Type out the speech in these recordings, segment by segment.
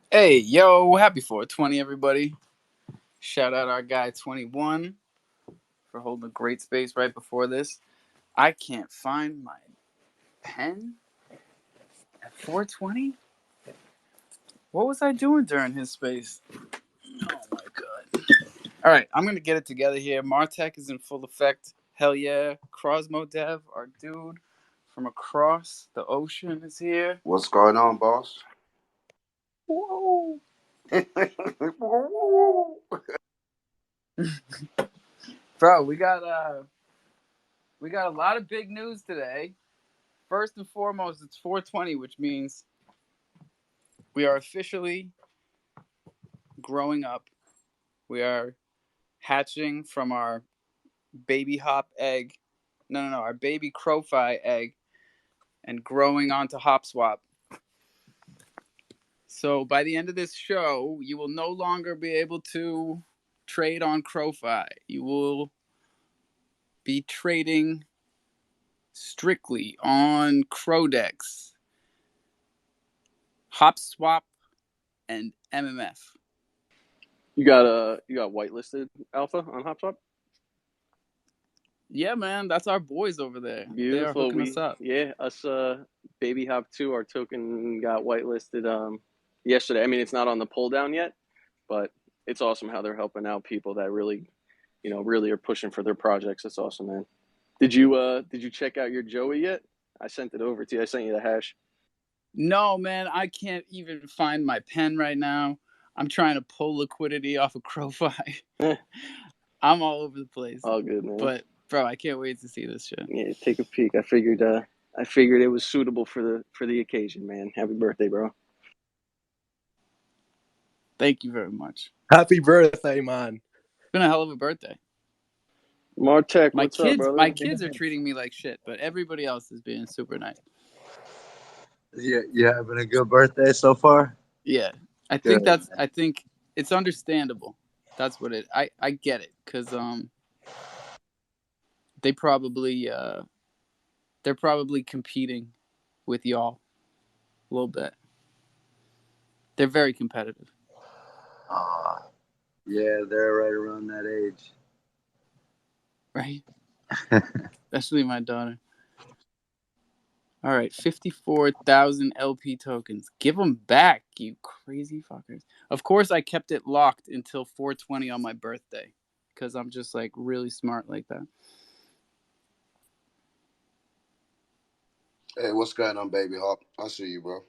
Hey, yo, happy 420, everybody. Shout out our guy 21 for holding a great space right before this. I can't find my pen at 420. What was I doing during his space? Oh my god. All right, I'm going to get it together here. Martech is in full effect. Hell yeah. Crosmo Dev, our dude from across the ocean, is here. What's going on, boss? Whoa. Bro, we got a lot of big news today. First and foremost, it's 420, which means we are officially growing up. We are hatching from our baby hop egg. No, our baby crowfi egg and growing onto hop swap. So by the end of this show, you will no longer be able to trade on crowfi. You will be trading strictly on Crowdex, hop swap, and MMF. You got whitelisted alpha on HopSwap. Yeah, man, that's our boys over there. They are Beautiful. hooking us up. Us Baby Hop 2, our token got whitelisted yesterday. I mean, it's not on the pull down yet, but it's awesome how they're helping out people that really, really are pushing for their projects. That's awesome, man. Did you check out your Joey yet? I sent it over to you. I sent you the hash. No, man, I can't even find my pen right now. I'm trying to pull liquidity off of CrowFi. I'm all over the place. All good, man. But bro, I can't wait to see this shit. Yeah, take a peek. I figured it was suitable for the occasion, man. Happy birthday, bro. Thank you very much. Happy birthday, man. It's been a hell of a birthday. Martech, My what's up, brother? my kids are treating me like shit, but everybody else is being super nice. Yeah, you having a good birthday so far? Yeah. I think it's understandable. That's what I get it cuz they probably they're probably competing with y'all a little bit. They're very competitive. Yeah, they're right around that age. Right? Especially my daughter. All right, 54,000 LP tokens. Give them back, you crazy fuckers. Of course, I kept it locked until 420 on my birthday because I'm just like really smart like that. Hey, what's going on, baby hop? I see you, bro.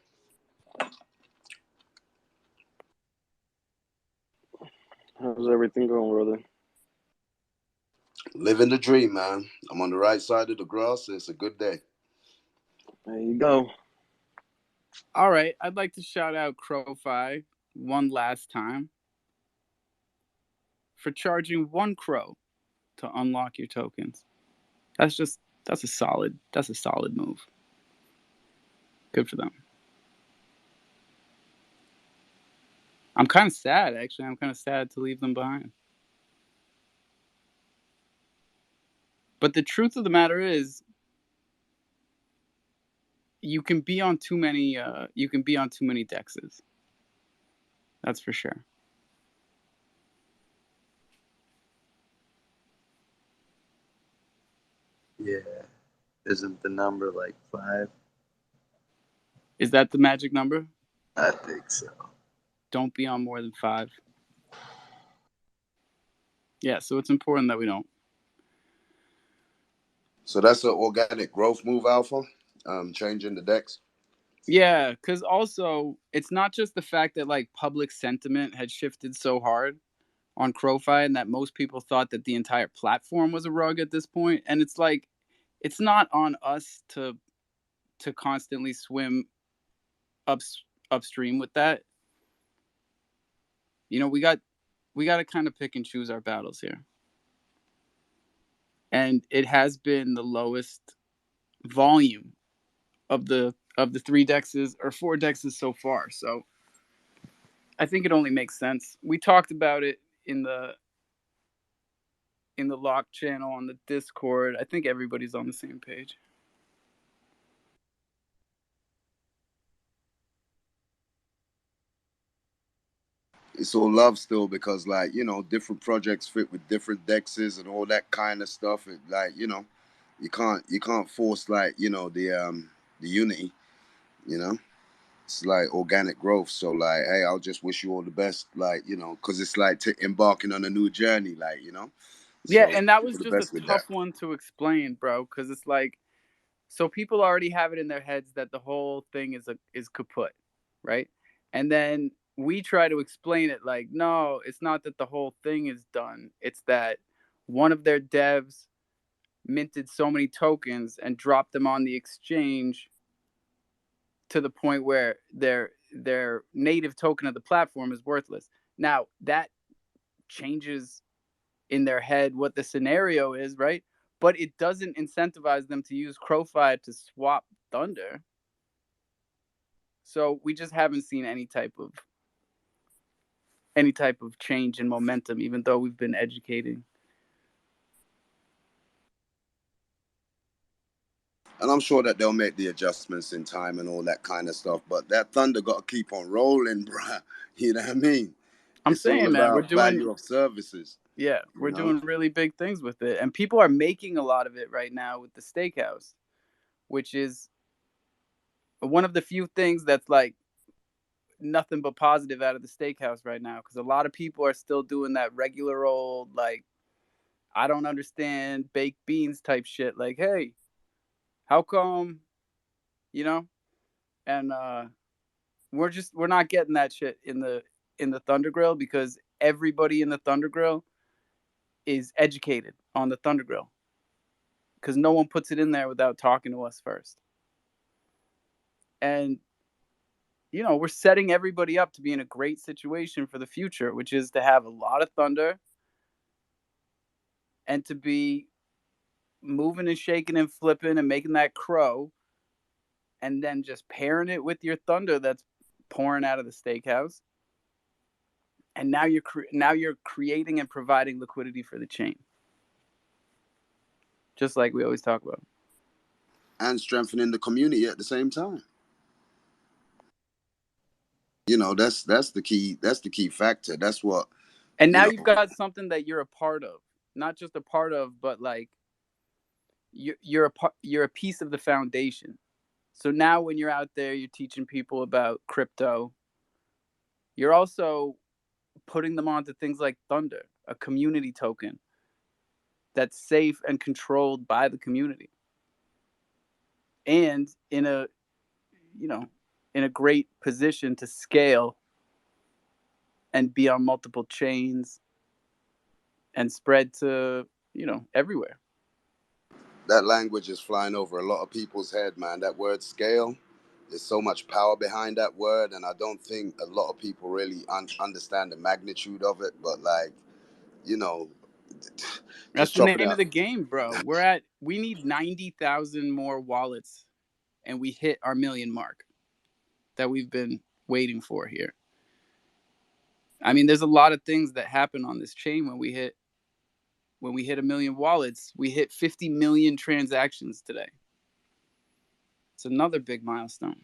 How's everything going, brother? Living the dream, man. I'm on the right side of the grass. It's a good day. There you go. All right, I'd like to shout out CrowFi one last time for charging 1 Crow to unlock your tokens. That's a solid move. Good for them. I'm kind of sad, actually. I'm kind of sad to leave them behind. But the truth of the matter is, you can be on too many dexes. That's for sure. Yeah. Isn't the number like 5? Is that the magic number? I think so. Don't be on more than 5. Yeah, so it's important that we don't. So that's an organic growth move, Alpha. Changing the decks. Yeah, because also it's not just the fact that like public sentiment had shifted so hard on CrowFi and that most people thought that the entire platform was a rug at this point. And it's like, it's not on us to constantly swim upstream with that. You know, we got to kind of pick and choose our battles here. And it has been the lowest volume of the 3 dexes or 4 dexes so far. So I think it only makes sense. We talked about it in the lock channel on the Discord. I think everybody's on the same page. it's all love still because like different projects fit with different dexes and all that kind of stuff. It, like you can't force like the unity. You know, it's like organic growth. So like, hey, I'll just wish you all the best. Like because it's like embarking on a new journey. Like Yeah, so and that was all the just a best with that. tough one to explain, bro, because it's like, so people already have it in their heads that the whole thing is kaput, right? And then we try to explain it like, no, it's not that the whole thing is done. It's that one of their devs minted so many tokens and dropped them on the exchange to the point where their native token of the platform is worthless. Now that changes in their head what the scenario is, right? But it doesn't incentivize them to use Crowfire to swap Thunder. So we just haven't seen any type of change in momentum, even though we've been educating. And I'm sure that they'll make the adjustments in time and all that kind of stuff. But that Thunder got to keep on rolling, bruh. You know what I mean? I'm It's all saying, man, about value of services. we're doing really big things with it. And people are making a lot of it right now with the Steakhouse, which is one of the few things that's like nothing but positive out of the Steakhouse right now, because a lot of people are still doing that regular old, like, I don't understand baked beans type shit. Like, hey, how come, you know? And we're not getting that shit in the Thunder Grill, because everybody in the Thunder Grill is educated on the Thunder Grill, because no one puts it in there without talking to us first. And we're setting everybody up to be in a great situation for the future, which is to have a lot of Thunder and to be moving and shaking and flipping and making that crow, and then just pairing it with your Thunder that's pouring out of the Steakhouse. And now you're creating and providing liquidity for the chain, just like we always talk about. And strengthening the community at the same time. That's the key. That's the key factor. That's what. And now you've got something that you're a part of, not just a part of, but like you're a piece of the foundation. So now when you're out there, you're teaching people about crypto. You're also putting them onto things like Thunder, a community token that's safe and controlled by the community, and in a great position to scale and be on multiple chains and spread to everywhere. That language is flying over a lot of people's head, man. That word scale, there's so much power behind that word, and I don't think a lot of people really understand the magnitude of it. But like, That's just the chop it name of out. the game, bro. We need 90,000 more wallets, and we hit our million mark that we've been waiting for here. I mean, there's a lot of things that happen on this chain when we hit a million wallets. We hit 50 million transactions today. It's another big milestone.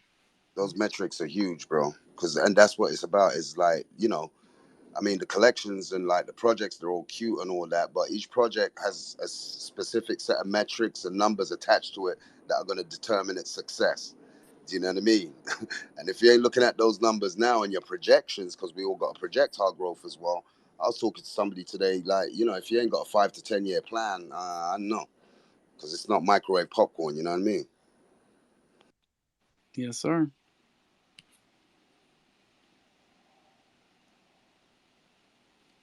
Those metrics are huge, bro. And that's what it's about. Is like, I mean, the collections and like the projects, they're all cute and all that, but each project has a specific set of metrics and numbers attached to it that are going to determine its success. Do you know what I mean? And if you ain't looking at those numbers now and your projections, because we all got to project our growth as well. I was talking to somebody today, like, if you ain't got a 5 to 10 year plan, I don't know, because it's not microwave popcorn, you know what I mean? Yes, sir.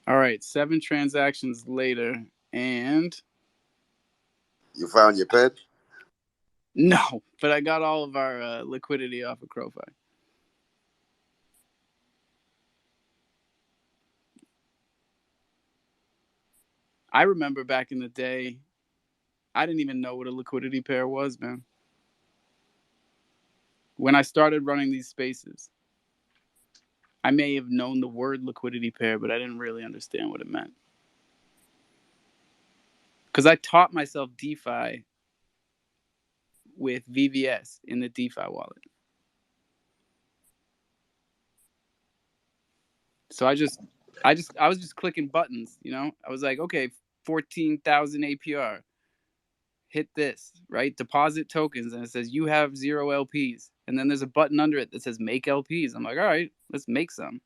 All right, 7 transactions later, and You found your pen? no, but I got all of our liquidity off of Crowfire. I remember back in the day, I didn't even know what a liquidity pair was, man. When I started running these spaces, I may have known the word liquidity pair, but I didn't really understand what it meant. Because I taught myself DeFi with VVS in the DeFi wallet. So I was just clicking buttons, you know. I was like, okay, 14,000 APR. Hit this, right? Deposit tokens, and it says you have 0 LPs. And then there's a button under it that says make LPs. I'm like, all right, let's make some.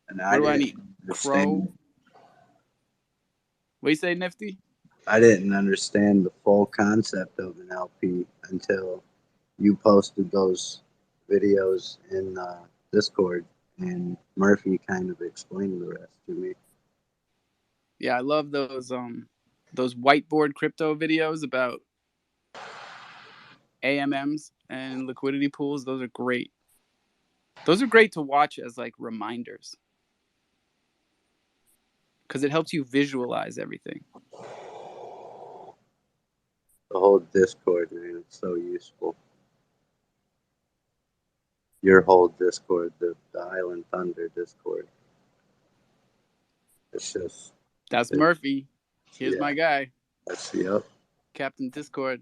And What do I need? Crow. What do you say, Nifty? I didn't understand the full concept of an LP until you posted those videos in Discord, and Murphy kind of explained the rest to me. Yeah, I love those whiteboard crypto videos about AMMs and liquidity pools. Those are great. Those are great to watch as like reminders because it helps you visualize everything. The whole Discord, man, it's so useful. Your whole Discord, the Island Thunder Discord. It's just... That's Murphy. Here's yeah. my guy. Yep. Captain Discord.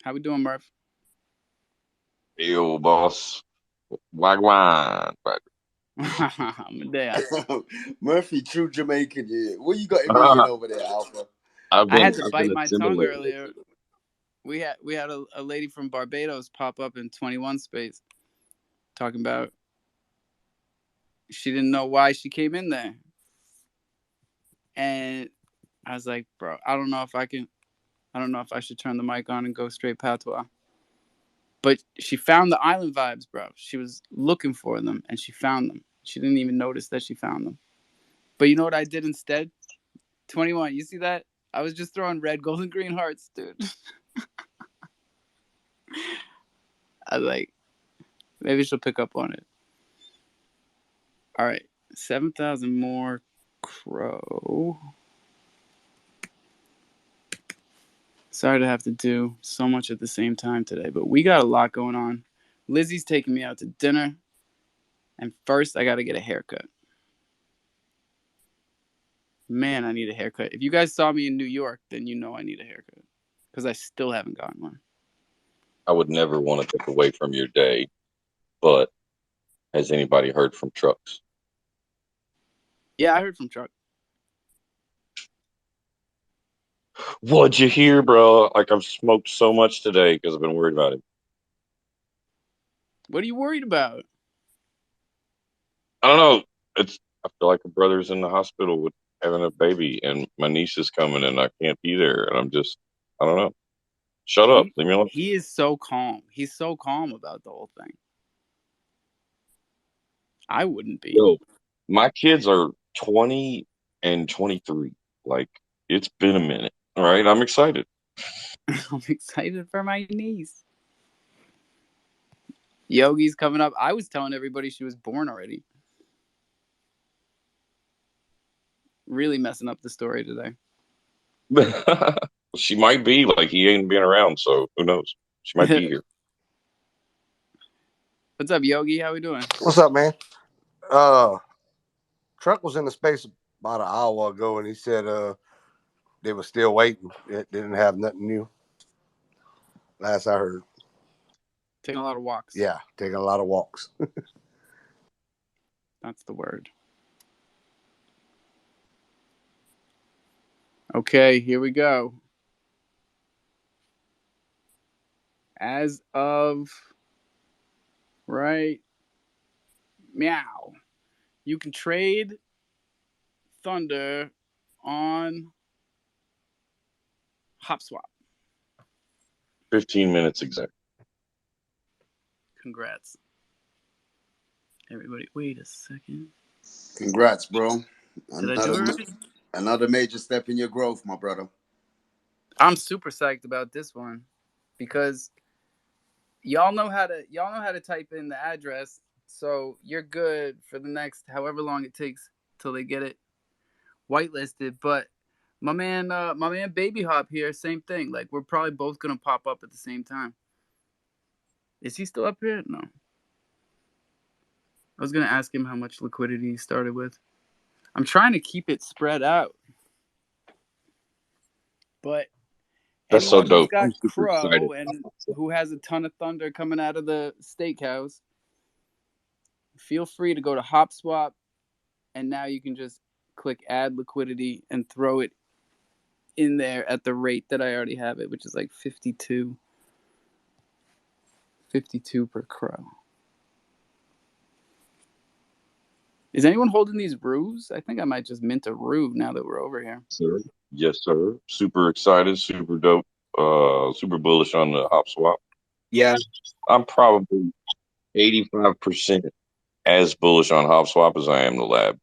How we doing, Murph? Yo, boss. Wagwan. I'm there. Murphy, true Jamaican. Yeah. What you got in million over there, Alpha? I had to bite my tongue earlier. We had a lady from Barbados pop up in 21 Space talking about she didn't know why she came in there. And I was like, bro, I don't know if I should turn the mic on and go straight patois. But she found the island vibes, bro. She was looking for them and she found them. She didn't even notice that she found them. But you know what I did instead? 21, you see that? I was just throwing red, gold, and green hearts, dude. I was like, maybe she'll pick up on it. All right, 7,000 more Crow. Sorry to have to do so much at the same time today, but we got a lot going on. Lizzie's taking me out to dinner, and first I got to get a haircut. Man, I need a haircut. If you guys saw me in New York, then you know I need a haircut because I still haven't gotten one. I would never want to take away from your day, but has anybody heard from Trucks? Yeah, I heard from Truck. What'd you hear, bro? Like, I've smoked so much today because I've been worried about it. What are you worried about? I don't know. I feel like a brother's in the hospital with having a baby, and my niece is coming, and I can't be there. And I don't know. Shut up. Leave me alone. He is so calm. He's so calm about the whole thing. I wouldn't be. Yo, my kids are 20 and 23. Like, it's been a minute. All right. I'm excited. I'm excited for my niece. Yogi's coming up. I was telling everybody she was born already. Really messing up the story today. She might be. Like, he ain't been around, so who knows? She might be here. What's up, Yogi? How we doing? What's up, man? Truck was in the space about an hour ago, and he said they were still waiting. It didn't have nothing new. Last I heard. Taking a lot of walks. Yeah, taking a lot of walks. That's the word. Okay, here we go. As of right meow, you can trade Thunder on HopSwap. 15 minutes exact. Congrats. Everybody, wait a second. Congrats, bro. Did I do it right? Another major step in your growth, my brother. I'm super psyched about this one because y'all know how to type in the address, so you're good for the next however long it takes till they get it whitelisted. But my man Baby Hop here, same thing. Like, we're probably both gonna pop up at the same time. Is he still up here? No. I was gonna ask him how much liquidity he started with. I'm trying to keep it spread out, but That's so Anyone who's dope. I'm got super excited. Crow and who has a ton of thunder coming out of the steakhouse, feel free to go to HopSwap, and now you can just click add liquidity and throw it in there at the rate that I already have it, which is like 52 per Crow. Is anyone holding these roos? I think I might just mint a roo now that we're over here. Sir. Yes, sir. Super excited, super dope, super bullish on the hop swap. Yeah. I'm probably 85% as bullish on hop swap as I am the lab.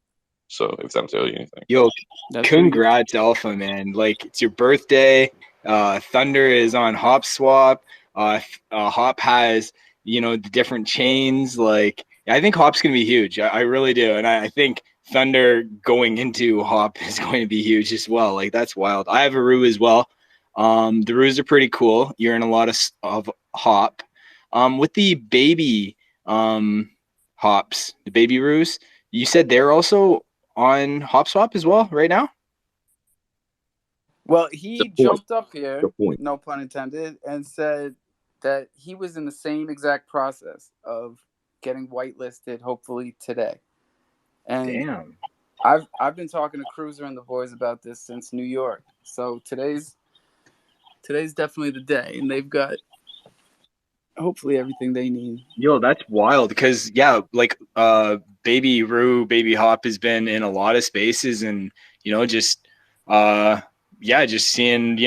So if that tells you anything. Yo, That's pretty good. congrats, Alpha, man. Like, it's your birthday. Thunder is on Hop Swap. Hop has, the different chains. Like, I think Hop's going to be huge. I really do. And I think Thunder going into Hop is going to be huge as well. Like, that's wild. I have a Roo as well. The Roos are pretty cool. You're in a lot of Hop. With the baby hops, the baby Roos, you said they're also on HopSwap as well right now? Well, he jumped up here, The point. no pun intended, and said that he was in the same exact process of getting whitelisted, hopefully today. And Damn. I've been talking to Cruiser and the boys about this since New York. So today's definitely the day, and they've got hopefully everything they need. Yo, that's wild because like Baby Roo, Baby Hop has been in a lot of spaces, and just seeing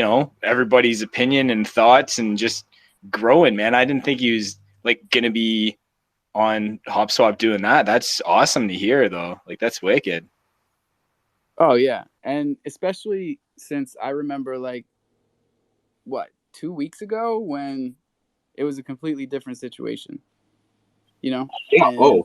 everybody's opinion and thoughts and just growing, man. I didn't think he was like gonna be on HopSwap doing that. That's awesome to hear, though. Like, that's wicked. Oh yeah, and especially since I remember 2 weeks ago when it was a completely different situation.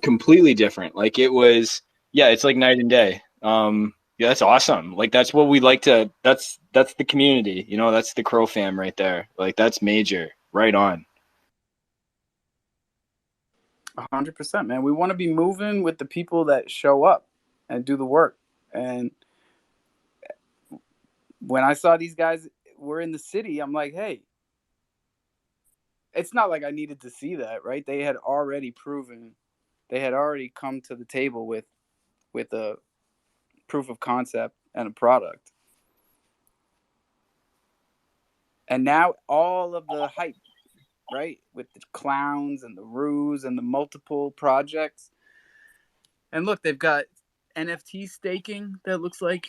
Completely different. Like, it was, it's like night and day. That's awesome. Like, that's what we like to. That's the community. That's the Crow fam right there. Like, that's major. Right on. 100%, man. We want to be moving with the people that show up and do the work. And when I saw these guys were in the city, I'm like, hey, it's not like I needed to see that, right? They had already proven, they had already come to the table with a proof of concept and a product. And now all of the hype, right, with the clowns and the roos and the multiple projects. And look, they've got NFT staking that looks like.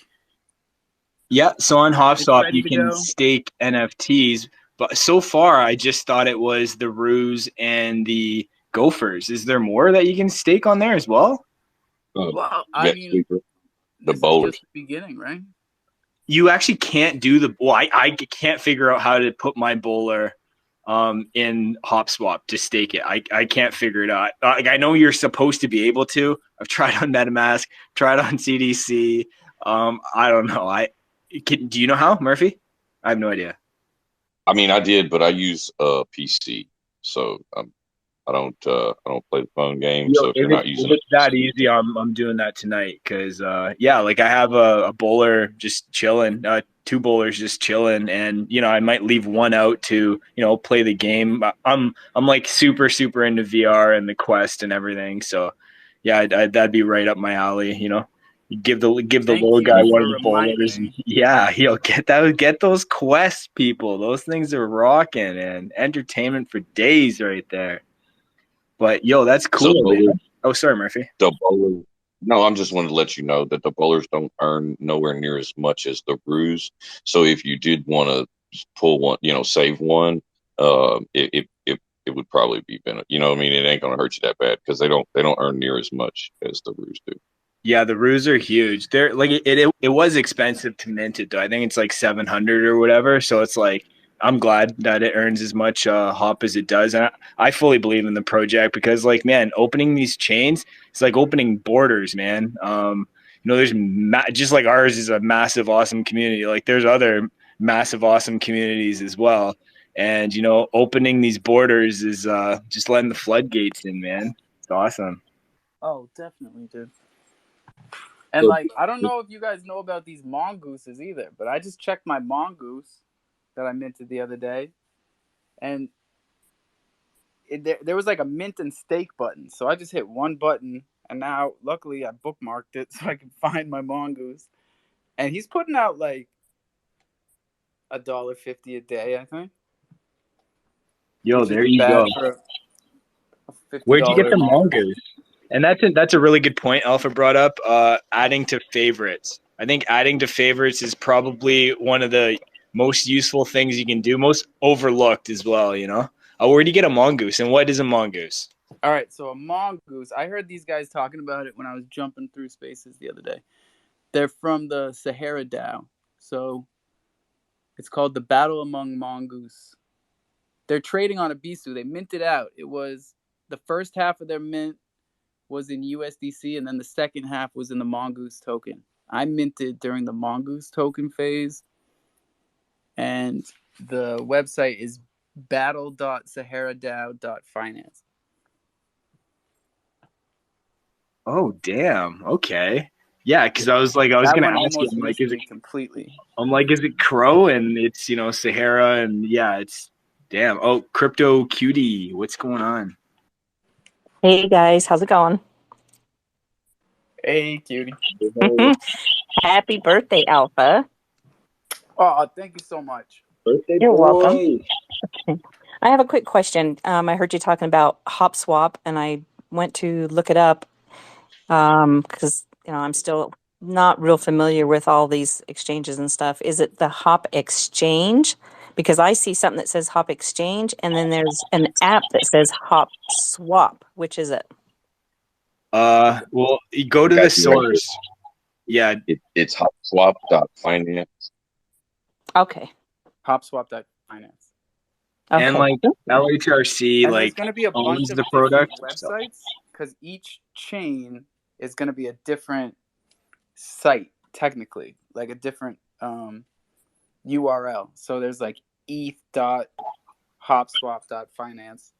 Yeah, so on HopSwap you can stake NFTs, but so far I just thought it was the Roos and the Gophers. Is there more that you can stake on there as well? Well, I mean, the bowlers. Just the beginning, right? You actually can't do the. Well, I can't figure out how to put my bowler in HopSwap to stake it. I can't figure it out. I know you're supposed to be able to. I've tried on MetaMask, tried on CDC. I don't know. Do you know how, Murphy? I have no idea. I mean, I did, but I use a PC, so I don't play the phone game. So if you're not using it that easy, I'm doing that tonight because like I have a bowler just chilling, 2 bowlers just chilling, and I might leave one out to play the game. I'm like super into VR and the Quest and everything, so that'd be right up my alley. Give the little guy one of the bowlers. He'll get those Quest people. Those things are rocking and entertainment for days right there. But that's cool. So sorry, Murphy. The bowler. No, I'm just wanted to let you know that the bowlers don't earn nowhere near as much as the Roos. So if you did want to pull one, save one, it would probably be better. It ain't gonna hurt you that bad because they don't earn near as much as the Roos do. Yeah, the Roos are huge. They're like it was expensive to mint it though. I think it's like 700 or whatever. So it's like I'm glad that it earns as much hop as it does, and I fully believe in the project because, like, man, opening these chains, it's like opening borders, man. There's just like ours is a massive, awesome community. Like, there's other massive, awesome communities as well, and opening these borders is just letting the floodgates in, man. It's awesome. Oh, definitely, dude. And I don't know if you guys know about these mongooses either, but I just checked my mongoose that I minted the other day, and there was like a mint and steak button. So I just hit one button, and now luckily I bookmarked it so I can find my mongoose. And he's putting out like $1.50 a day, I think. Yo, Which there isn't you bad go. for a $50 Where'd you get the mongoose. mongoose? And that's a really good point Alpha brought up. Adding to favorites. I think adding to favorites is probably one of the most useful things you can do, most overlooked as well, you know? Where do you get a mongoose, and what is a mongoose? All right, so a mongoose. I heard these guys talking about it when I was jumping through spaces the other day. They're from the Sahara DAO. So it's called the Battle Among Mongoose. They're trading on Ibisu. They minted out. It was the first half of their mint was in USDC, and then the second half was in the mongoose token. I minted during the mongoose token phase, and the website is battle.saharadao.finance. Oh, damn. Okay. Yeah, because I was gonna That one ask you, almost missed me completely. is it Crow, and it's, you know, Sahara, and yeah, it's damn. Oh, Crypto Cutie, what's going on? Hey guys, how's it going? Hey, cutie. Happy birthday, Alpha. Oh, thank you so much. Birthday You're boy. welcome. I have a quick question. I heard you talking about HopSwap, and I went to look it up because I'm still not real familiar with all these exchanges and stuff. Is it the Hop Exchange? Because I see something that says Hop Exchange, and then there's an app that says HopSwap. Which is it? Well, you go to the source. Yeah, It's hopswap.finance. Okay. HopSwap.finance. Okay. and like LHRC, And there's like going to be a bunch owns of the different product. websites because each chain is going to be a different site, technically, like a different URL. So there's like eth.hopswap.finance.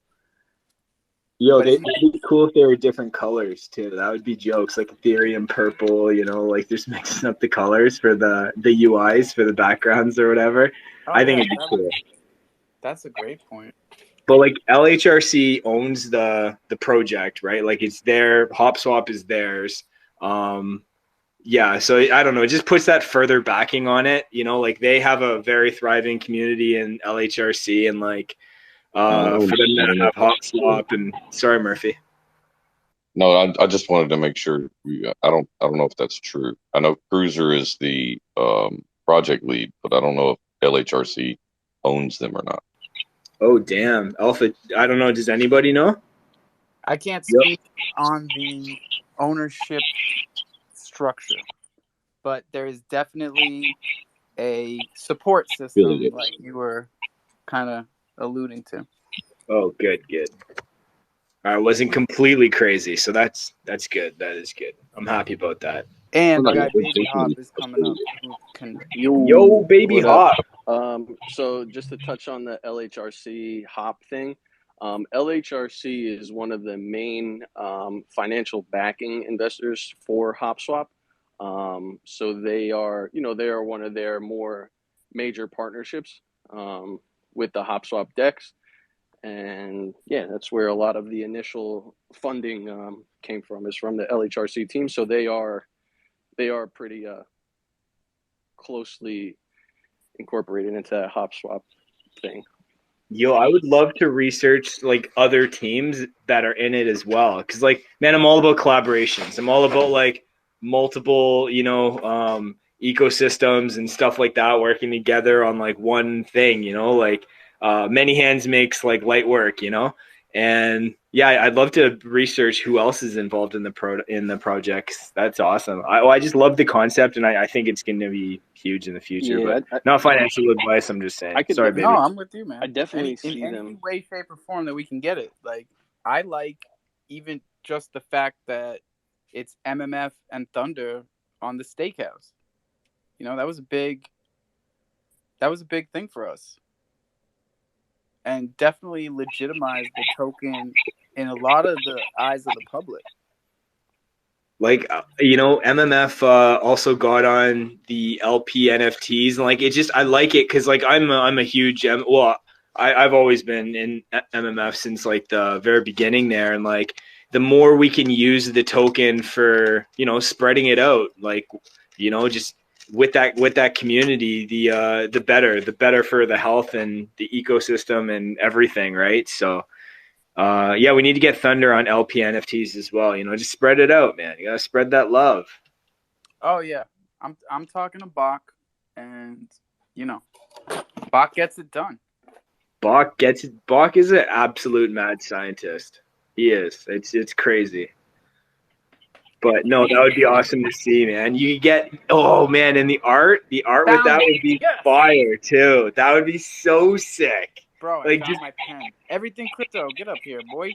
Yo, But it'd be cool if they were different colors too. That would be jokes, like Ethereum purple, you know, like just mixing up the colors for the UIs for the backgrounds or whatever. I think it'd be cool. That's a great point. But like LHRC owns the project, right? Like it's their HopSwap is theirs. Yeah, so I don't know. It just puts that further backing on it. You know, like they have a very thriving community in LHRC, and like for them to have HopSwap and sorry, Murphy. No, I just wanted to make sure. I don't know if that's true. I know Cruiser is the project lead, but I don't know if LHRC owns them or not. Oh damn, Alpha! I don't know. Does anybody know? I can't speak on the ownership structure, but there is definitely a support system, like you were kind of alluding to. Oh, good. I wasn't completely crazy, so that's good. That is good. I'm happy about that. And the guy Baby Hop is coming up. Who can Yo, Baby Hop. So just to touch on the LHRC Hop thing, LHRC is one of the main financial backing investors for HopSwap. So they are one of their more major partnerships with the HopSwap DEX. And yeah, that's where a lot of the initial funding came from, is from the LHRC team. So they are pretty closely incorporated into that HopSwap thing. Yo, I would love to research like other teams that are in it as well. Cause like, man, I'm all about collaborations. I'm all about like multiple, ecosystems and stuff like that working together on like one thing, like many hands makes like light work, and yeah, I'd love to research who else is involved in the projects. That's awesome. I just love the concept, and I think it's going to be huge in the future. Yeah, but not financial advice. I'm just saying. Sorry, baby. No, I'm with you, man. I definitely see in them any way, shape, or form that we can get it. Like I like even just the fact that it's MMF and Thunder on the Steakhouse. That was a big thing for us. And definitely legitimized the token in a lot of the eyes of the public. Like, MMF also got on the LP NFTs, and like it just I like it because like I'm a huge I've always been in MMF since like the very beginning there, and like the more we can use the token for spreading it out, like just with that community, the better for the health and the ecosystem and everything, right? So yeah, we need to get Thunder on LP NFTs as well. Just spread it out, man. You gotta spread that love. Oh yeah, I'm talking to Bach, and Bach gets it done. Bach gets it. Bach is an absolute mad scientist. He is. It's crazy. But no, that would be awesome to see, man. You get man, and the art with that would be fire too. That would be so sick. Bro, I found my pen. Everything crypto, get up here, boy.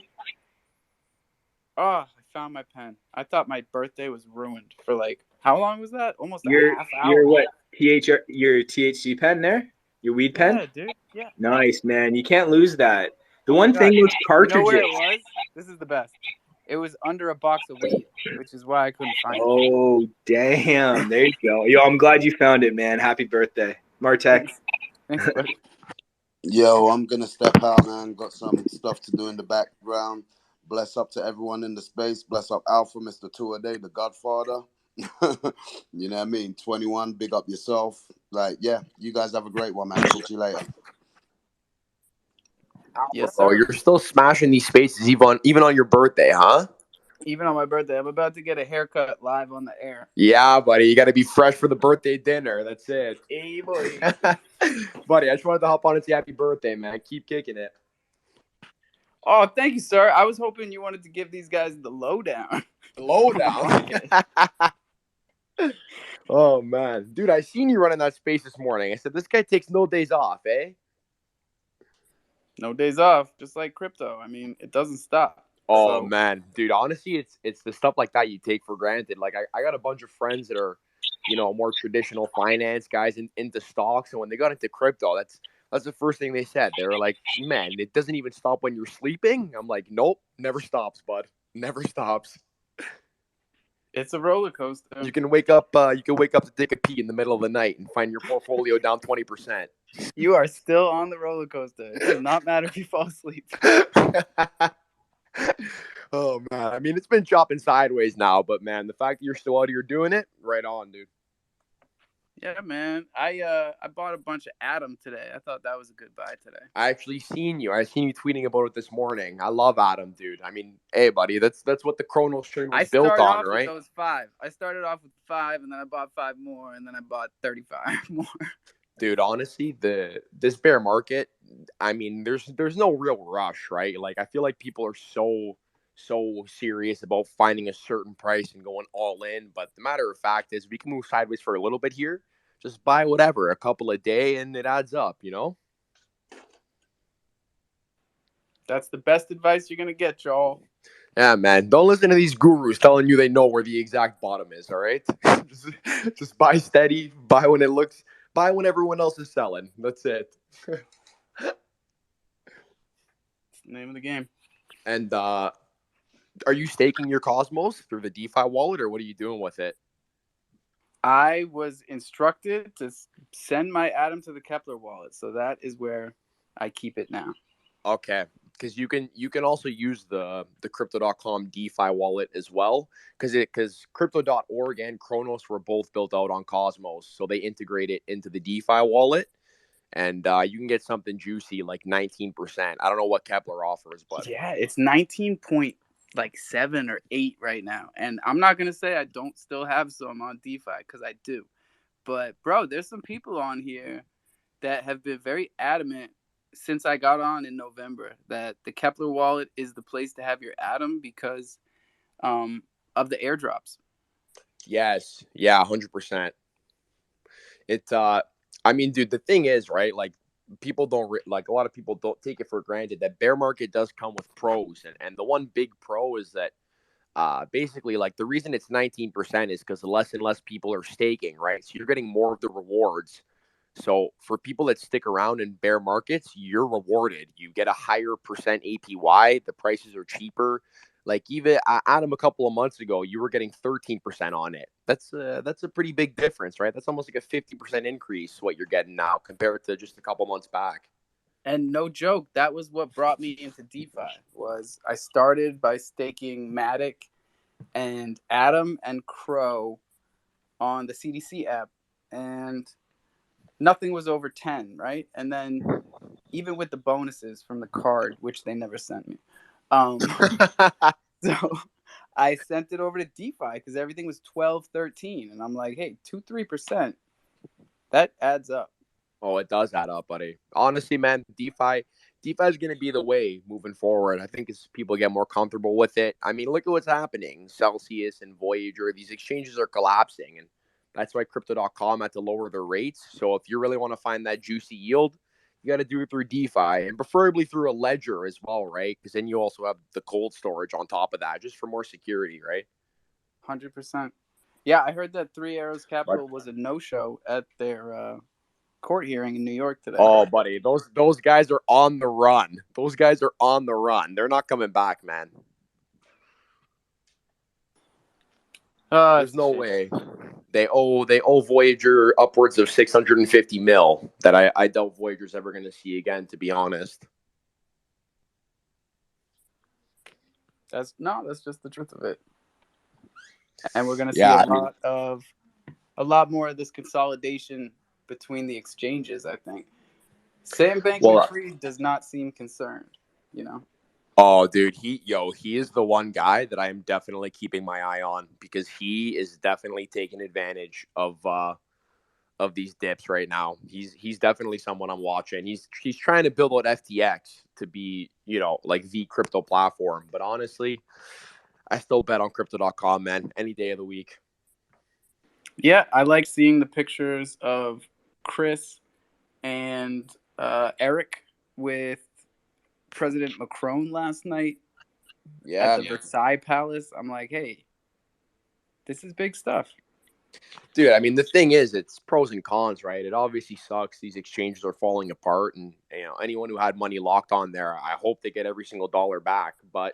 Oh, I found my pen. I thought my birthday was ruined for like how long was that? Almost a half hour. Your what? Your THC pen there? Your weed pen? Yeah, dude. Yeah. Nice, man. You can't lose that. The one thing was cartridges. You know where it was? This is the best. It was under a box of weed, which is why I couldn't find it. Oh, damn. There you go. Yo, I'm glad you found it, man. Happy birthday. Martek. Thanks, buddy. Yo, I'm going to step out, man. Got some stuff to do in the background. Bless up to everyone in the space. Bless up Alpha, Mr. Two-A-Day, the Godfather. You know what I mean? 21, big up yourself. Like, yeah, you guys have a great one, man. Talk to you later. Yes, sir. Oh, you're still smashing these spaces even on your birthday, huh? Even on my birthday. I'm about to get a haircut live on the air. Yeah, buddy. You got to be fresh for the birthday dinner. That's it. Hey, boy. Buddy, I just wanted to hop on and say happy birthday, man. Keep kicking it. Oh, thank you, sir. I was hoping you wanted to give these guys the lowdown. The lowdown? Oh, man. Dude, I seen you running that space this morning. I said, this guy takes no days off, eh? No days off, just like crypto. I mean, it doesn't stop. Oh, man. Dude, honestly, it's the stuff like that you take for granted. Like, I got a bunch of friends that are, more traditional finance guys into stocks. And when they got into crypto, that's the first thing they said. They were like, man, it doesn't even stop when you're sleeping. I'm like, nope, never stops, bud. Never stops. It's a roller coaster. You can wake up to take a pee in the middle of the night and find your portfolio down 20%. You are still on the roller coaster. It does not matter if you fall asleep. Oh, man. I mean, it's been chopping sideways now, but, man, the fact that you're still out here doing it, right on, dude. Yeah, man. I bought a bunch of Atom today. I thought that was a good buy today. I actually seen you. I seen you tweeting about it this morning. I love Atom, dude. I mean, hey, buddy, that's what the Chronos string was built on, right? With those 5. I started off with 5, and then I bought 5 more, and then I bought 35 more. Dude, honestly, this bear market, I mean, there's no real rush, right? Like, I feel like people are so serious about finding a certain price and going all in. But the matter of fact is we can move sideways for a little bit here. Just buy whatever, a couple a day, and it adds up, That's the best advice you're going to get, Joel. Yeah, man. Don't listen to these gurus telling you they know where the exact bottom is, all right? just buy steady, buy when everyone else is selling. That's it. It's the name of the game. And are you staking your Cosmos through the DeFi wallet, or what are you doing with it? I was instructed to send my Atom to the Kepler wallet, so that is where I keep it now. Okay, because you can also use the Crypto.com DeFi wallet as well, because Crypto.org and Chronos were both built out on Cosmos, so they integrate it into the DeFi wallet, and you can get something juicy like 19%. I don't know what Kepler offers, but yeah, it's 19.7 or 8 right now, and I'm not gonna say I don't still have some on DeFi because I do, but bro, there's some people on here that have been very adamant since I got on in November that the Kepler wallet is the place to have your Atom because of the airdrops. Yes, yeah, 100%. I mean, dude, the thing is, right? Like, people don't a lot of people don't take it for granted that bear market does come with pros, and the one big pro is that basically, like, the reason it's 19% is because less and less people are staking, right? So you're getting more of the rewards. So for people that stick around in bear markets, you're rewarded. You get a higher percent APY. The prices are cheaper. Like even Adam, a couple of months ago, you were getting 13% on it. That's a pretty big difference, right? That's almost like a 50% increase what you're getting now compared to just a couple months back. And no joke, that was what brought me into DeFi. Was I started by staking Matic and Atom and Crow on the CDC app, and nothing was over 10, right? And then even with the bonuses from the card, which they never sent me, so I sent it over to DeFi because everything was 12, 13, and I'm like, hey, 2-3%, that adds up. Oh, it does add up, buddy. Honestly, man, DeFi is going to be the way moving forward. I think as people get more comfortable with it. I mean, look at what's happening. Celsius and Voyager, these exchanges are collapsing, and that's why Crypto.com had to lower their rates. So if you really want to find that juicy yield, you got to do it through DeFi and preferably through a ledger as well, right? Because then you also have the cold storage on top of that, just for more security, right? 100%. Yeah, I heard that Three Arrows Capital was a no-show at their court hearing in New York today. Oh, buddy, those guys are on the run. Those guys are on the run. They're not coming back, man. There's no way. They owe Voyager upwards of 650 mil that I doubt Voyager's ever going to see again, to be honest. That's just the truth of it. And we're going to see a lot more of this consolidation between the exchanges, I think. Sam Bankman-Fried does not seem concerned, you know. Oh, dude, he is the one guy that I am definitely keeping my eye on because he is definitely taking advantage of these dips right now. He's definitely someone I'm watching. He's trying to build out FTX to be, you know, like the crypto platform. But honestly, I still bet on Crypto.com, man, any day of the week. Yeah, I like seeing the pictures of Chris and Eric with President Macron last night at the Versailles Palace. I'm like, hey, this is big stuff. Dude, I mean, the thing is, it's pros and cons, right? It obviously sucks. These exchanges are falling apart. And, you know, anyone who had money locked on there, I hope they get every single dollar back. But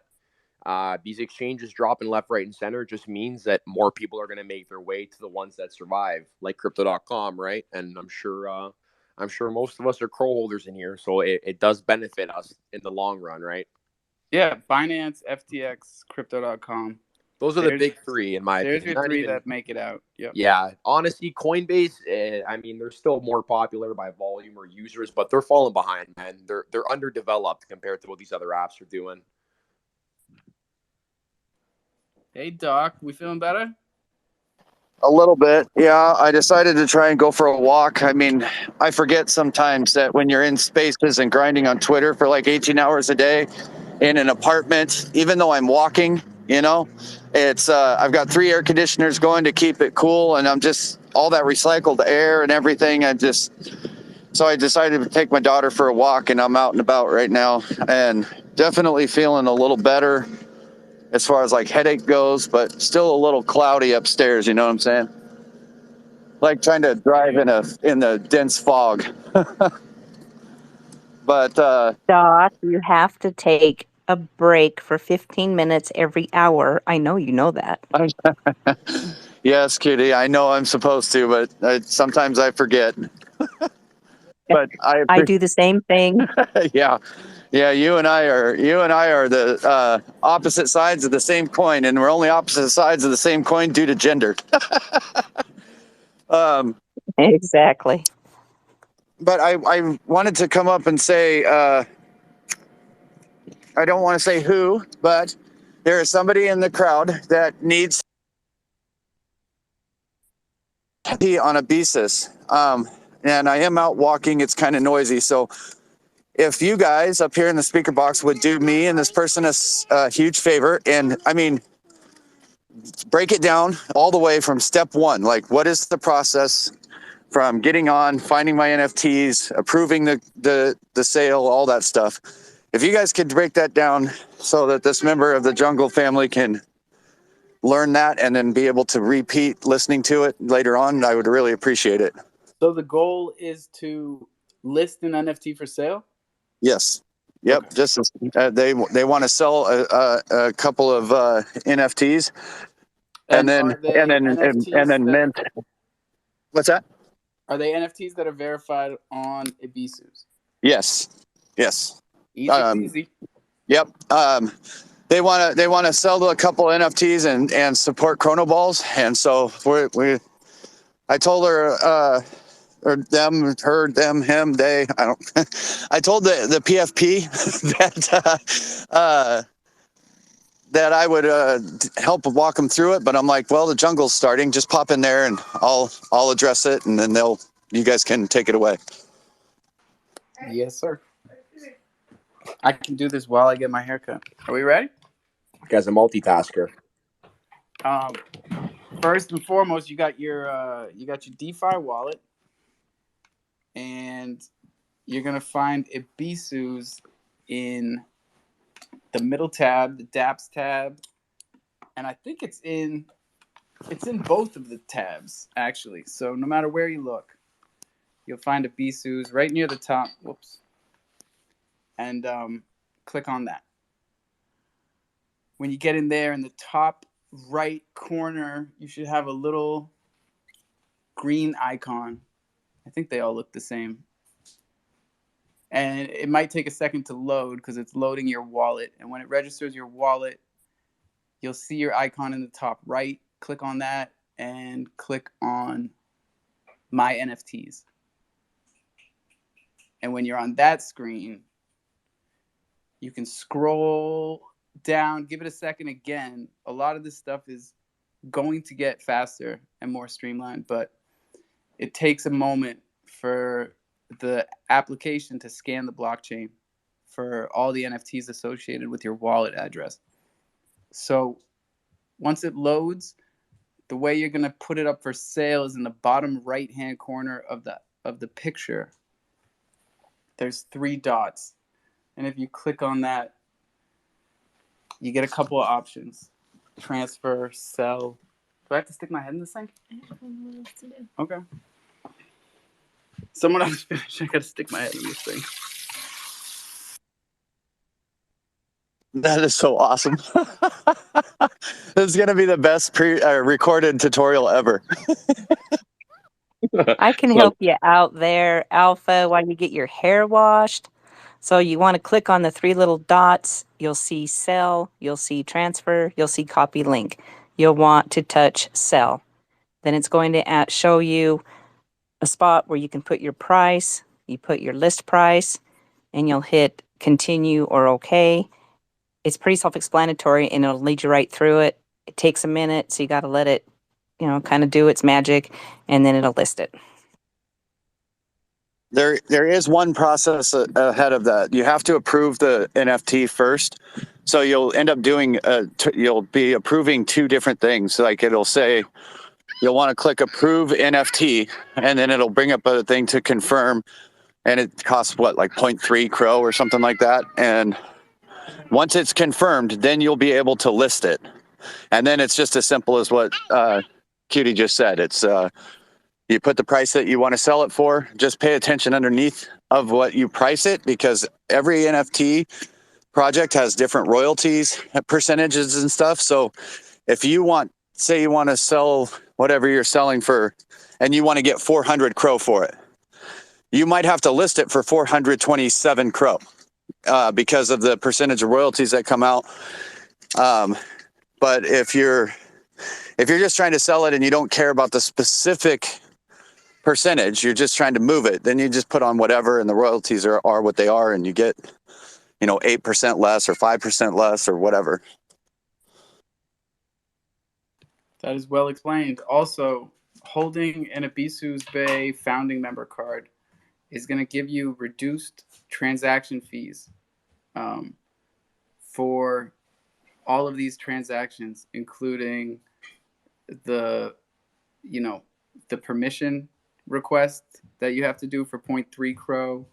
these exchanges dropping left, right, and center just means that more people are going to make their way to the ones that survive, like Crypto.com, right? And I'm sure most of us are Crow holders in here, so it does benefit us in the long run, right? Yeah, Binance, FTX, Crypto.com. Those are the big three, in my opinion. There's your three that make it out. Yep. Yeah, honestly, Coinbase, I mean, they're still more popular by volume or users, but they're falling behind, man. They're underdeveloped compared to what these other apps are doing. Hey, Doc, we feeling better? A little bit, yeah. I decided to try and go for a walk. I mean, I forget sometimes that when you're in spaces and grinding on Twitter for like 18 hours a day in an apartment, even though I'm walking, you know, it's I've got 3 air conditioners going to keep it cool, and I'm just all that recycled air and everything. So I decided to take my daughter for a walk, and I'm out and about right now, and definitely feeling a little better as far as like headache goes, but still a little cloudy upstairs. You know what I'm saying? Like trying to drive in the dense fog. But Doc, you have to take a break for 15 minutes every hour. I know you know that. Yes, Kitty, I know I'm supposed to, but sometimes I forget. But I do the same thing. Yeah, you and I are the opposite sides of the same coin, and we're only opposite sides of the same coin due to gender. Exactly. But I wanted to come up and say, I don't want to say who, but there is somebody in the crowd that needs to be on a BSIS. And I am out walking. It's kind of noisy. So if you guys up here in the speaker box would do me and this person a huge favor, and I mean, break it down all the way from step one. Like, what is the process from getting on, finding my NFTs, approving the sale, all that stuff. If you guys could break that down so that this member of the Jungle family can learn that and then be able to repeat listening to it later on, I would really appreciate it. So the goal is to list an NFT for sale? Yes. Yep, Okay. just they want to sell a couple of NFTs, and And then are they and NFTs then that mint. What's that? are they NFTs that are verified on Ibisus? Yes, yes. Easy Um, peasy. yep. They want to sell to a couple NFTs and support Chrono Balls, and so I told her or them, her, them, him, they. I don't. I told the PFP that I would help walk them through it, but I'm like, well, the jungle's starting. Just pop in there and I'll address it, and then you guys can take it away. Yes, sir. I can do this while I get my haircut. Are we ready? Guy's a multitasker. First and foremost, you got your DeFi wallet, and you're gonna find Ibisus in the middle tab, the DApps tab, and I think it's in both of the tabs actually. So no matter where you look, you'll find Ibisus right near the top. Whoops. And click on that. When you get in there, in the top right corner, you should have a little green icon. I think they all look the same. And it might take a second to load because it's loading your wallet. And when it registers your wallet, you'll see your icon in the top right. Click on that and click on My NFTs. And when you're on that screen, you can scroll down, give it a second again. A lot of this stuff is going to get faster and more streamlined, but it takes a moment for the application to scan the blockchain for all the NFTs associated with your wallet address. So once it loads, the way you're going to put it up for sale is in the bottom right-hand corner of the picture. There's 3 dots. And if you click on that, you get a couple of options. Transfer, sell. Do I have to stick my head in this thing? Okay. Someone else finish. I gotta stick my head in this thing. That is so awesome. This is going to be the best recorded tutorial ever. I can So help you out there, Alpha, while you get your hair washed. So you want to click on the 3 little dots. You'll see sell, you'll see transfer, you'll see copy link. You'll want to touch sell. Then it's going to show you a spot where you can put your price, you put your list price, and you'll hit continue or okay. It's pretty self-explanatory and it'll lead you right through it. It takes a minute, so you got to let it, kind of do its magic, and then it'll list it. There is one process ahead of that. You have to approve the NFT first. So you'll end up doing, you'll be approving 2 different things. Like it'll say, you'll want to click approve NFT, and then it'll bring up a thing to confirm. And it costs what, like 0.3 Crow or something like that. And once it's confirmed, then you'll be able to list it. And then it's just as simple as what Cutie just said. It's you put the price that you want to sell it for. Just pay attention underneath of what you price it, because every NFT project has different royalties, percentages and stuff. So if you say you want to sell whatever you're selling for, and you want to get 400 Crow for it, you might have to list it for 427 Crow because of the percentage of royalties that come out. But if you're just trying to sell it and you don't care about the specific percentage, you're just trying to move it, then you just put on whatever, and the royalties are what they are, and you get 8% less or 5% less or whatever. That is well explained. Also, holding an Ibisus Bay founding member card is going to give you reduced transaction fees for all of these transactions, including the permission request that you have to do for 0.3 Crow.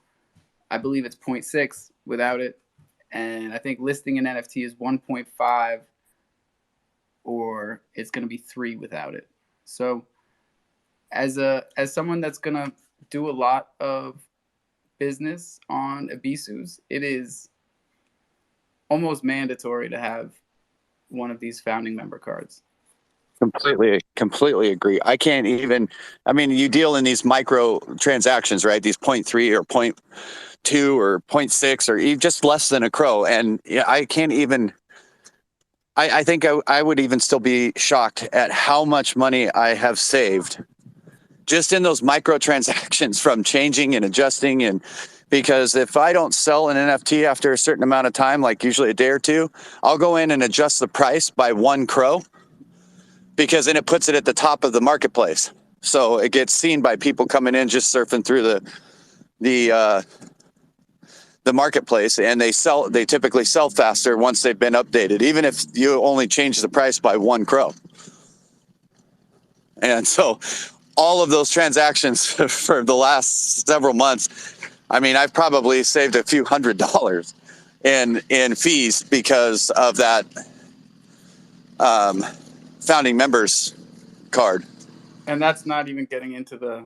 I believe it's 0.6 without it. And I think listing an NFT is 1.5, or it's going to be 3 without it. So as someone that's going to do a lot of business on Ibisus, it is almost mandatory to have one of these founding member cards. Completely agree. I can't even, I mean, you deal in these micro transactions, right? These 0.3 or 0.2 or 0.6 or even just less than a crow. And I can't even, I think I would even still be shocked at how much money I have saved just in those micro transactions from changing and adjusting. And because if I don't sell an NFT after a certain amount of time, like usually a day or two, I'll go in and adjust the price by 1 crow, because then it puts it at the top of the marketplace. So it gets seen by people coming in, just surfing through the marketplace, and they typically sell faster once they've been updated, even if you only change the price by 1 crow. And so all of those transactions for the last several months, I mean, I've probably saved a few $100s in fees because of that founding members card. And that's not even getting into the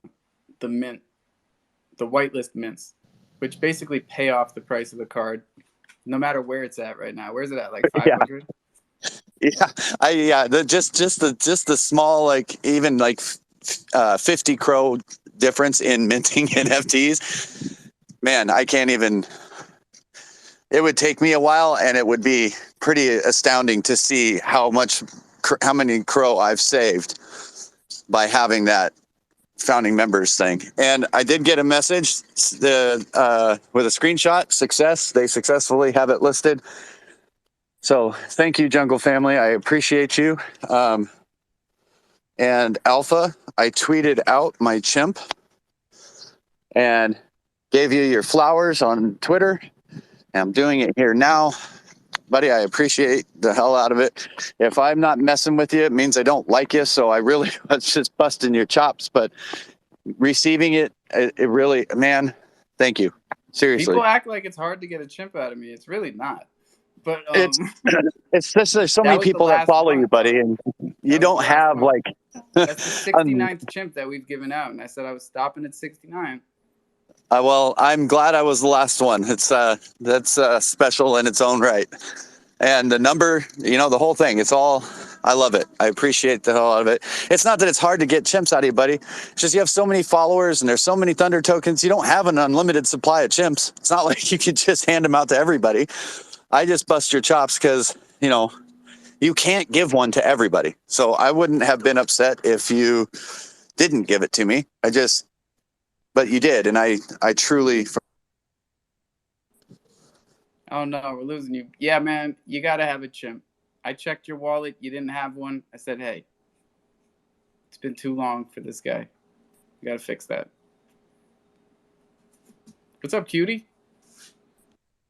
mint, the whitelist mints, which basically pay off the price of the card, no matter where it's at right now. Where's it at? Like 500? Yeah, just the small, like even like 50 crow difference in minting NFTs. Man, I can't even. It would take me a while, and it would be pretty astounding to see how many crow I've saved by having that founding members thing. And I did get a message with a screenshot. Success. They successfully have it listed. So thank you, Jungle Family. I appreciate you. And Alpha, I tweeted out my chimp and gave you your flowers on Twitter. I'm doing it here now. Buddy, I appreciate the hell out of it. If I'm not messing with you, it means I don't like you. So I really was just busting your chops. But receiving it really, man, thank you. Seriously. People act like it's hard to get a chimp out of me. It's really not. But it's just there's so many people that follow you, buddy, and you don't have like. That's the 69th chimp that we've given out, and I said I was stopping at 69. Well, I'm glad I was the last one. It's that's special in its own right, and the number, the whole thing. It's all. I love it. I appreciate the hell out of it. It's not that it's hard to get chimps out of you, buddy. It's just you have so many followers, and there's so many Thunder tokens. You don't have an unlimited supply of chimps. It's not like you could just hand them out to everybody. I just bust your chops because, you can't give one to everybody. So I wouldn't have been upset if you didn't give it to me. But you did. And I truly. Oh, no, we're losing you. Yeah, man, you got to have a chimp. I checked your wallet. You didn't have one. I said, hey, it's been too long for this guy. You got to fix that. What's up, cutie?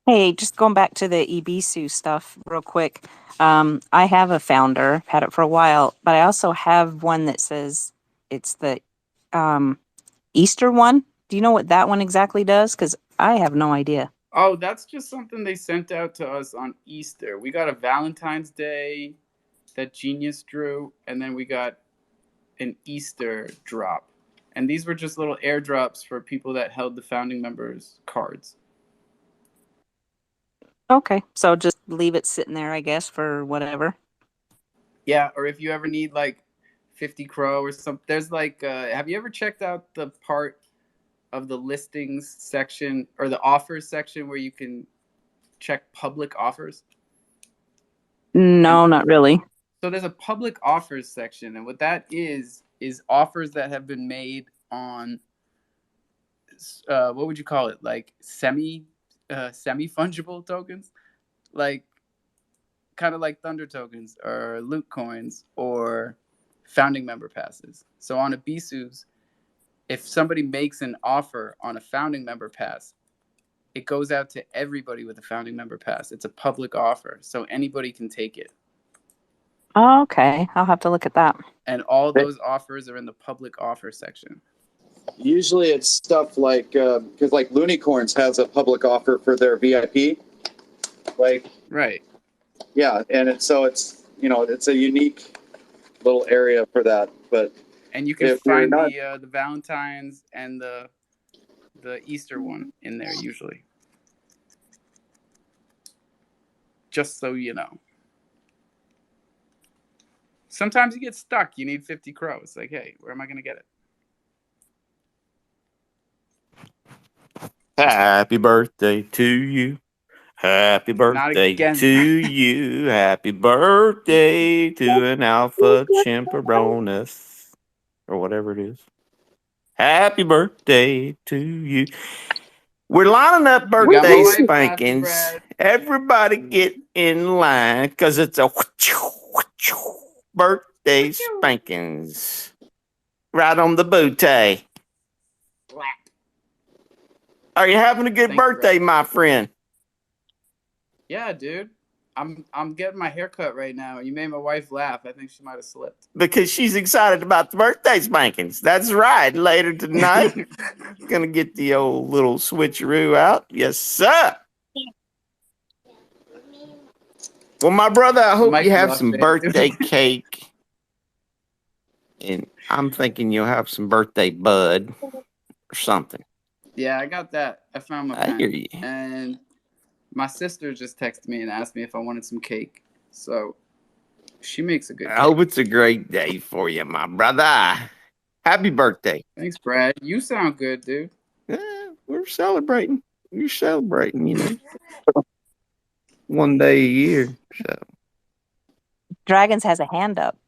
Hey, just going back to the Ibisu stuff real quick. I have a founder, had it for a while, but I also have one that says it's the Easter one. Do you know what that one exactly does? Because I have no idea. Oh, that's just something they sent out to us on Easter. We got a Valentine's Day that Genius drew, and then we got an Easter drop. And these were just little airdrops for people that held the founding members' cards. Okay, so just leave it sitting there, I guess, for whatever. Yeah, or if you ever need like 50 crow or something. There's like, have you ever checked out the part of the listings section or the offers section where you can check public offers? No, not really. So there's a public offers section, and what that is offers that have been made on, what would you call it? Like semi-fungible tokens, like kind of like Thunder tokens or Loot coins or founding member passes. So on Ibisu's, if somebody makes an offer on a founding member pass, it goes out to everybody with a founding member pass. It's a public offer, so anybody can take it. Oh, okay, I'll have to look at that. And all those offers are in the public offer section. Usually it's stuff like, because like Loonicorns has a public offer for their VIP. Like, right. Yeah, and it's it's a unique little area for that. But and you can find the Valentine's and the Easter one in there usually. Just so you know. Sometimes you get stuck. You need 50 crows. Like, hey, where am I going to get it? Happy birthday to you. Happy birthday again. to you. Happy birthday to an Alpha Chimperonus. Or whatever it is. Happy birthday to you. We're lining up birthday wife, Happy spankings. Brad. Everybody get in line because it's a birthday spankings. Right on the booty. Are you having a good Thanks, birthday, Brad. my friend? Yeah, dude. I'm getting my hair cut right now. You made my wife laugh. I think she might have slipped. Because she's excited about the birthday spankings. That's right. Later tonight, gonna get the old little switcheroo out. Yes, sir. Well, my brother, I hope you have some birthday cake. And I'm thinking you'll have some birthday bud or something. Yeah, I got that. I found my pen. I hear you. And my sister just texted me and asked me if I wanted some cake. So she makes a good cake. I hope it's a great day for you, my brother. Happy birthday. Thanks, Brad. You sound good, dude. Yeah, we're celebrating. You're celebrating, you know. One day a year. So. Dragons has a hand up.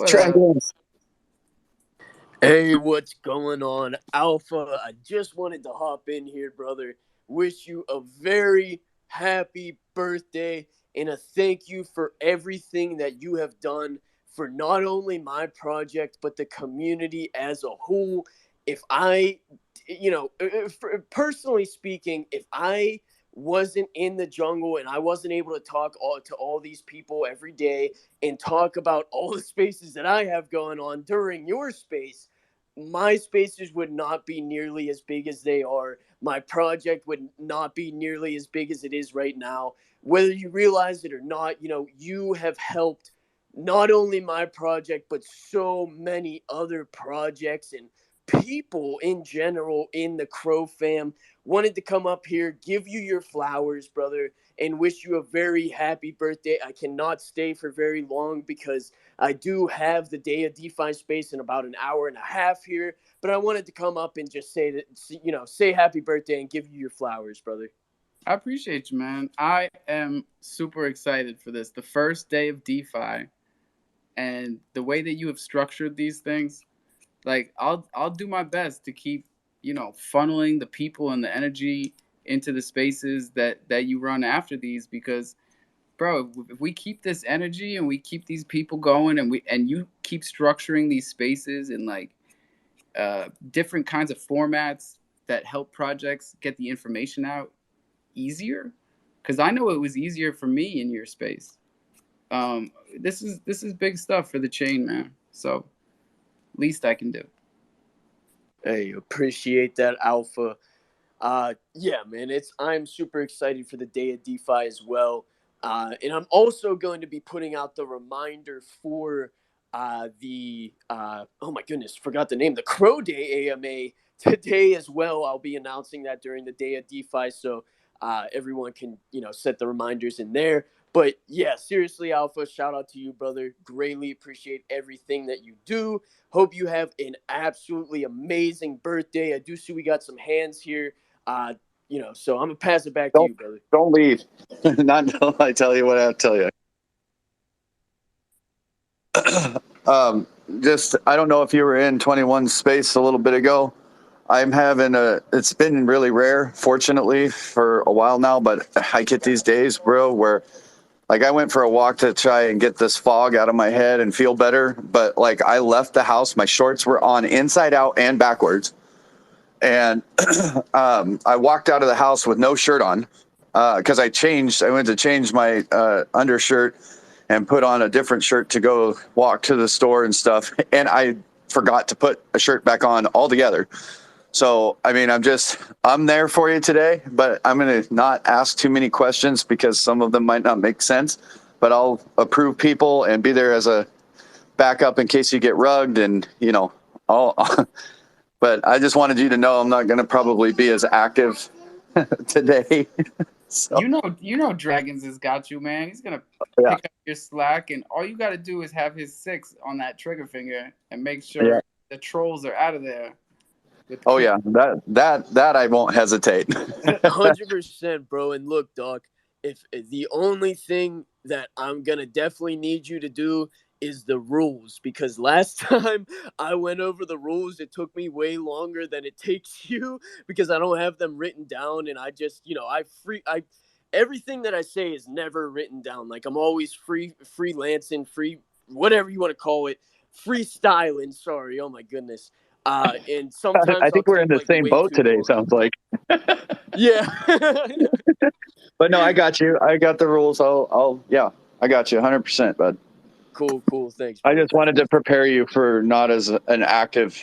Dragons. Hey, what's going on, Alpha? I just wanted to hop in here, brother. Wish you a very happy birthday and a thank you for everything that you have done for not only my project, but the community as a whole. If I, personally speaking, if I wasn't in the jungle and I wasn't able to talk to all these people every day and talk about all the spaces that I have going on during your space, my spaces would not be nearly as big as they are. My project would not be nearly as big as it is right now. Whether you realize it or not, you have helped not only my project, but so many other projects and people in general in the Crow fam. Wanted to come up here, give you your flowers, brother, and wish you a very happy birthday. I cannot stay for very long because I do have the Day of DeFi space in about an hour and a half here, but I wanted to come up and just say that, say happy birthday and give you your flowers, brother. I appreciate you, man. I am super excited for this. The first day of DeFi and the way that you have structured these things, like I'll do my best to keep, funneling the people and the energy into the spaces that you run after these, because bro, if we keep this energy and we keep these people going and you keep structuring these spaces in like different kinds of formats that help projects get the information out easier, because I know it was easier for me in your space. This is big stuff for the chain, man. So least I can do. Hey, appreciate that, Alpha. Yeah, man, I'm super excited for the Day of DeFi as well. And I'm also going to be putting out the reminder for oh my goodness, forgot the name, the Crow Day AMA today as well. I'll be announcing that during the Day of DeFi, so everyone can, set the reminders in there. But yeah, seriously, Alpha, shout out to you, brother. Greatly appreciate everything that you do. Hope you have an absolutely amazing birthday. I do see we got some hands here. So I'm gonna pass it back to you, brother. Don't leave. Not until I tell you what I have to tell you. I don't know if you were in 21 space a little bit ago. I'm having it's been really rare, fortunately, for a while now, but I get these days, bro, where like I went for a walk to try and get this fog out of my head and feel better. But like I left the house, my shorts were on inside out and backwards. And I walked out of the house with no shirt on because I went to change my undershirt and put on a different shirt to go walk to the store and stuff. And I forgot to put a shirt back on altogether. So, I mean, I'm there for you today, but I'm going to not ask too many questions because some of them might not make sense, but I'll approve people and be there as a backup in case you get rugged and, but I just wanted you to know I'm not going to probably be as active today. So, You know, Dragons has got you, man. He's gonna yeah, pick up your slack, and all you got to do is have his 6 on that trigger finger and make yeah. sure the trolls are out of there. With Oh yeah, that I won't hesitate. 100%, bro. And look, Doc, if the only thing that I'm gonna definitely need you to do is the rules, because last time I went over the rules, it took me way longer than it takes you because I don't have them written down, and I just, everything that I say is never written down. Like, I'm always freelancing, whatever you want to call it, freestyling. Sorry, oh my goodness. And sometimes I think I'll we're in take the same way boat too today. long. Sounds like. Yeah. But no, I got you. I got the rules. Yeah, I got you 100%, bud. Cool. Thanks, I bro. just wanted to prepare you for not as an active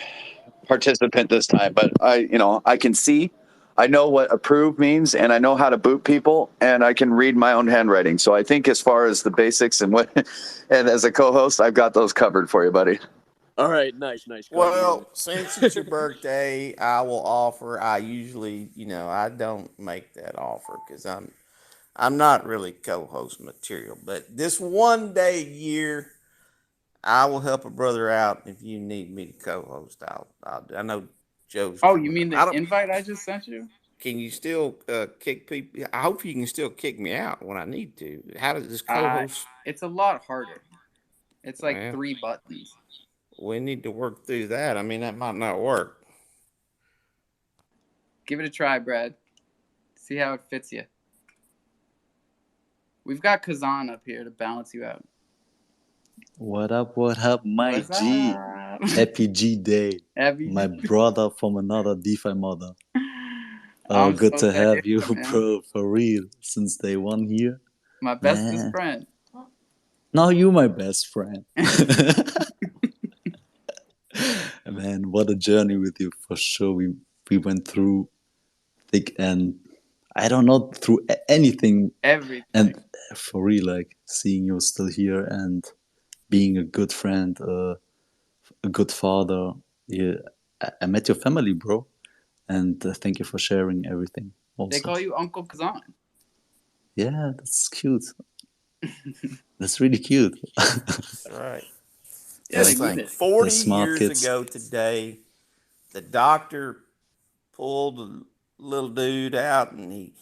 participant this time, but I can see, I know what approve means, and I know how to boot people, and I can read my own handwriting. So I think as far as the basics and as a co-host, I've got those covered for you, buddy. All right, nice. Well, since it's your birthday, I will offer. I usually, I don't make that offer because I'm not really co-host material. But this one day a year, I will help a brother out. If you need me to co-host, I know Joe's. Oh, you mean the invite I just sent you? Can you still kick people? I hope you can still kick me out when I need to. How does this co-host? It's a lot harder. It's like 3 buttons. We need to work through that. I mean, that might not work. Give it a try, Brad. See how it fits you. We've got Kazan up here to balance you out. What up, my What's G? up? Happy G Day. My brother from another DeFi mother. Oh, I'm good so to glad have you're you, here, man. bro, for real. Since day one here. My bestest Man. friend. No, you my best friend. Man, what a journey with you, for sure. We went through thick and I don't know, through anything. Everything. And for real, like seeing you still here and being a good friend, a good father. Yeah, I met your family, bro, and thank you for sharing everything. Also, They call you Uncle Kazan. yeah, that's cute. That's really cute. That's right. Yeah, Just they mean think, it. 40 smart years kids. ago today, the doctor pulled the little dude out and he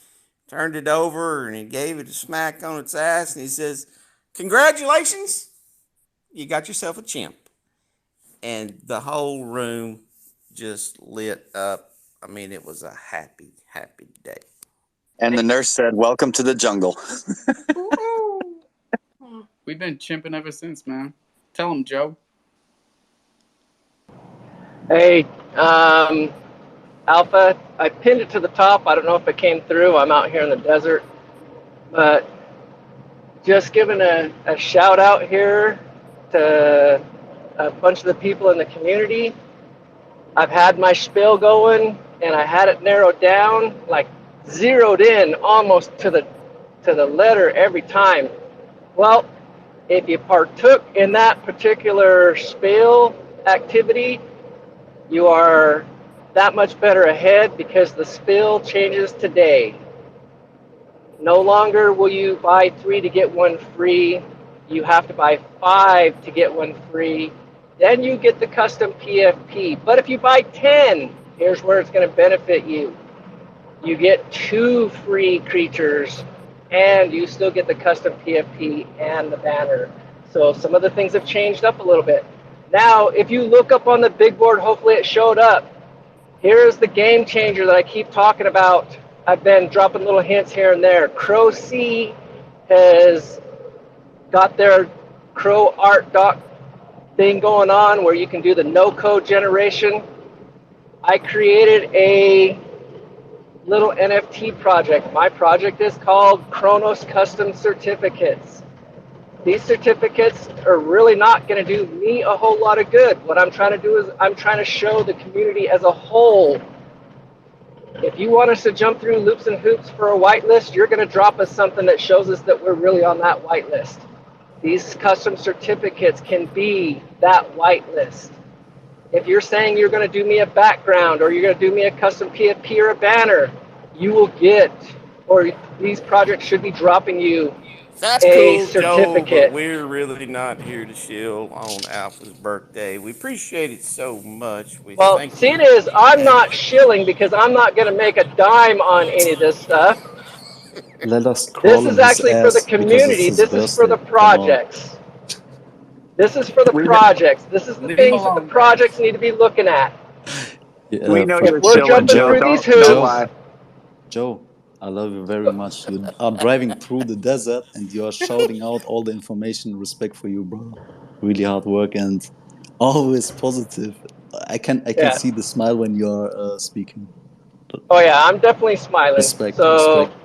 turned it over and he gave it a smack on its ass and he says, "Congratulations, you got yourself a chimp." And the whole room just lit up. I mean, it was a happy, happy day. And the nurse said, "Welcome to the jungle." We've been chimping ever since, man. Tell him, Joe. Hey, Alpha, I pinned it to the top. I don't know if it came through. I'm out here in the desert. But just giving a shout out here to a bunch of the people in the community. I've had my spiel going, and I had it narrowed down, like zeroed in almost to the letter every time. Well, if you partook in that particular spiel activity, you are that much better ahead because the spill changes today. No longer will you buy 3 to get 1 free. You have to buy 5 to get 1 free. Then you get the custom PFP. But if you buy 10, here's where it's going to benefit you. You get 2 free creatures, and you still get the custom PFP and the banner. So some of the things have changed up a little bit. Now, if you look up on the big board, hopefully it showed up. Here's the game changer that I keep talking about. I've been dropping little hints here and there. Crow C has got their Crow Art Doc thing going on where you can do the no-code generation. I created a little NFT project. My project is called Kronos Custom Certificates. These certificates are really not going to do me a whole lot of good. What I'm trying to do is I'm trying to show the community as a whole. If you want us to jump through loops and hoops for a whitelist, you're going to drop us something that shows us that we're really on that whitelist. These custom certificates can be that whitelist. If you're saying you're going to do me a background or you're going to do me a custom PFP or a banner, you will get or these projects should be dropping you That's a cool, Joe, but certificate. we're really not here to shill on Alpha's birthday. We appreciate it so much. We Well, thank see, it you. is, I'm not shilling because I'm not going to make a dime on any of this stuff. Let us This crawl is on his actually for the ass because it's community. his This is for the birthday. Come on. projects. This is for the We know, projects. This is the Leave him things that the alone, guys. projects need to be looking at. we know If you're we're chilling, jumping Joe. through Joe, these Don't hoops, lie. Joe, I love you very much. You are driving through the desert and you are shouting out all the information. Respect for you, bro. Really hard work and always positive. I can yeah. see the smile when you're speaking. Oh yeah, I'm definitely smiling. Respect, So, respect.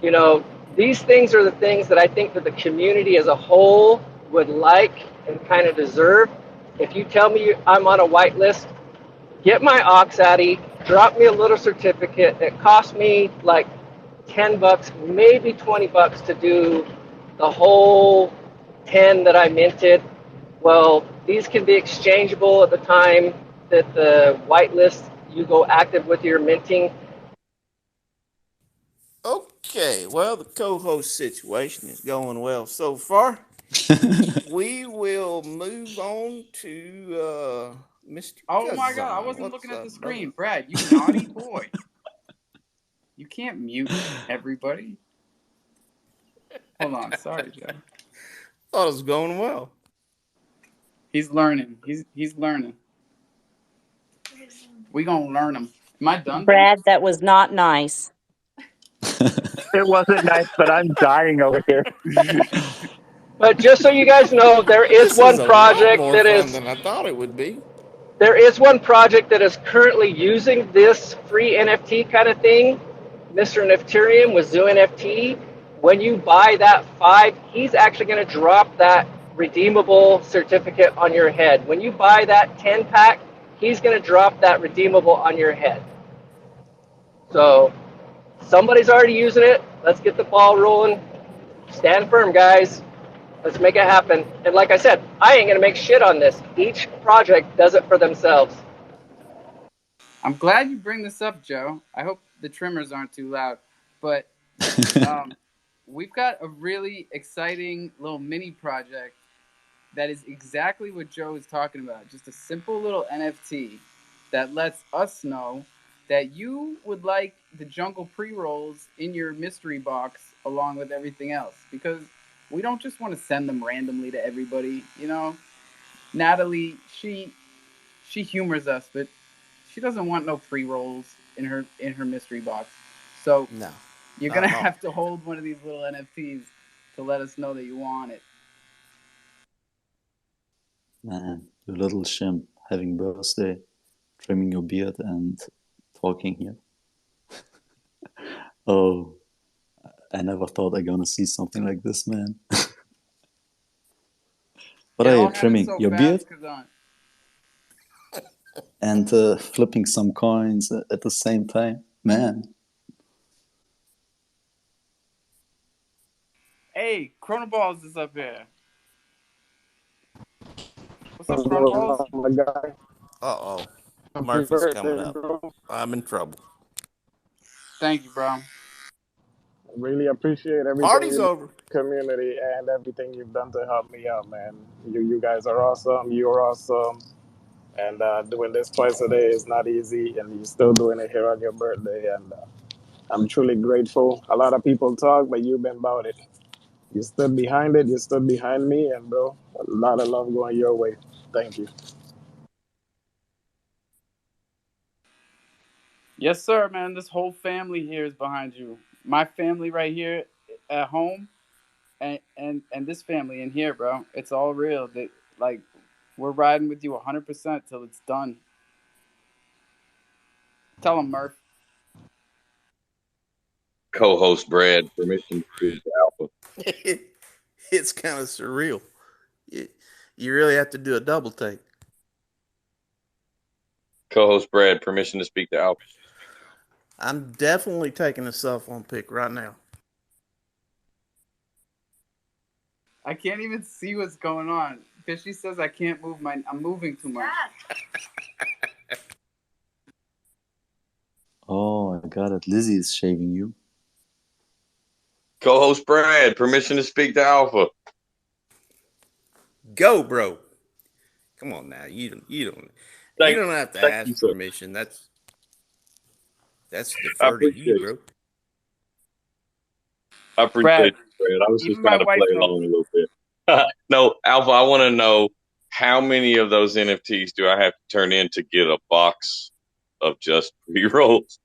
you know, these things are the things that I think that the community as a whole would like and kind of deserve. If you tell me I'm on a whitelist, get my Oxaddy, drop me a little certificate. It cost me like $10, maybe $20 to do the whole 10 that I minted. Well, these can be exchangeable at the time that the whitelist you go active with your minting. Okay, well, the co-host situation is going well so far. We will move on to Mr. Oh my God, I Kazan. wasn't What's looking at the up, brother? screen. Brad, you naughty boy. You can't mute everybody. Hold on. Sorry, Joe. Thought it was going well. He's learning. He's learning. We gonna learn him. Am I done, Ben? Brad, that was not nice. It wasn't nice, but I'm dying over here. But just so you guys know, there is This is one a lot project more that fun is than I thought it would be. there is one project that is currently using this free NFT kind of thing. Mr. Neftarium with Zoo NFT. When you buy that 5, he's actually going to drop that redeemable certificate on your head. When you buy that 10 pack, he's going to drop that redeemable on your head. So somebody's already using it. Let's get the ball rolling. Stand firm, guys. Let's make it happen. And like I said, I ain't going to make shit on this. Each project does it for themselves. I'm glad you bring this up, Joe. I hope the trimmers aren't too loud. But we've got a really exciting little mini project that is exactly what Joe is talking about. Just a simple little NFT that lets us know that you would like the jungle pre-rolls in your mystery box along with everything else. Because we don't just want to send them randomly to everybody, you know? Natalie, she humors us, but she doesn't want no pre-rolls in her mystery box. So No, you're not gonna at all. have to hold one of these little NFTs to let us know that you want it. Man, you little shimp, having birthday, trimming your beard and talking here. Oh, I never thought I'm gonna see something like this, man. What It are you all happened trimming? so Your beard fast, Kazan. and flipping some coins at the same time? Man, Hey, Chronoballs is up here. What's up, Chronoballs? My guy. Uh-oh. Happy Murphy's coming birthday, up. bro. I'm in trouble. Thank you, bro. Really appreciate everything Party's you do over. in the community and everything you've done to help me out, man. You guys are awesome. You're awesome. And doing this twice a day is not easy, and you're still doing it here on your birthday. And I'm truly grateful. A lot of people talk, but you've been about it. You stood behind it. You stood behind me, and bro, a lot of love going your way. Thank you. Yes, sir, man. This whole family here is behind you. My family right here at home, and this family in here, bro. It's all real. That like we're riding with you 100% till it's done. Tell them, Murph. Co-host Brad, permission to speak to Alpha. It's kind of surreal. You really have to do a double take. Co-host Brad, permission to speak to Alpha. I'm definitely taking a cell phone pic right now. I can't even see what's going on because she says I can't move I'm moving too much. oh, I got it. Lizzie is shaving you. Co-host Brad, permission to speak to Alpha. Go, bro. Come on now. You don't have to Thank ask you, sir. permission. That's I defer to you, appreciate it. bro. I appreciate Brad, it, Brad. I was even just my trying to wife play knows. along a little bit. No, Alpha, I want to know how many of those NFTs do I have to turn in to get a box of just pre-rolls?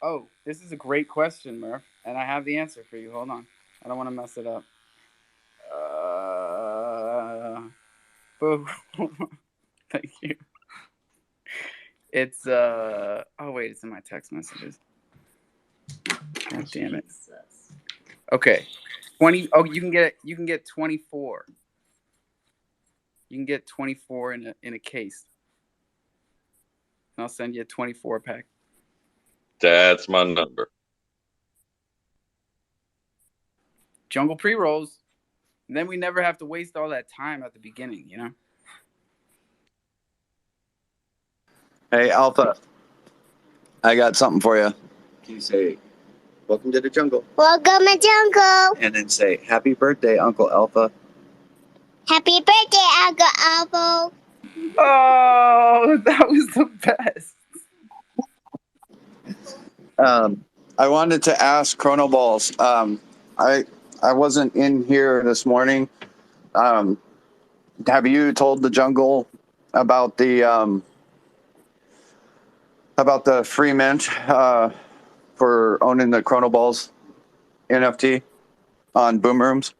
Oh, this is a great question, Murph, and I have the answer for you. Hold on. I don't want to mess it up. Boo. Thank you. It's oh wait, it's in my text messages. God damn it. Okay. 20 oh you can get 24. You can get 24 in a case. And I'll send you a 24 pack. That's my number. Jungle pre-rolls. And then we never have to waste all that time at the beginning, you know? Hey, Alpha, I got something for you. Can you say, welcome to the jungle? Welcome to jungle. And then say, happy birthday, Uncle Alpha. Happy birthday, Uncle Alpha. Oh, that was the best. I wanted to ask Chrono Balls. I wasn't in here this morning. Have you told the jungle about the free mint for owning the Chrono Balls NFT on Boom Rooms?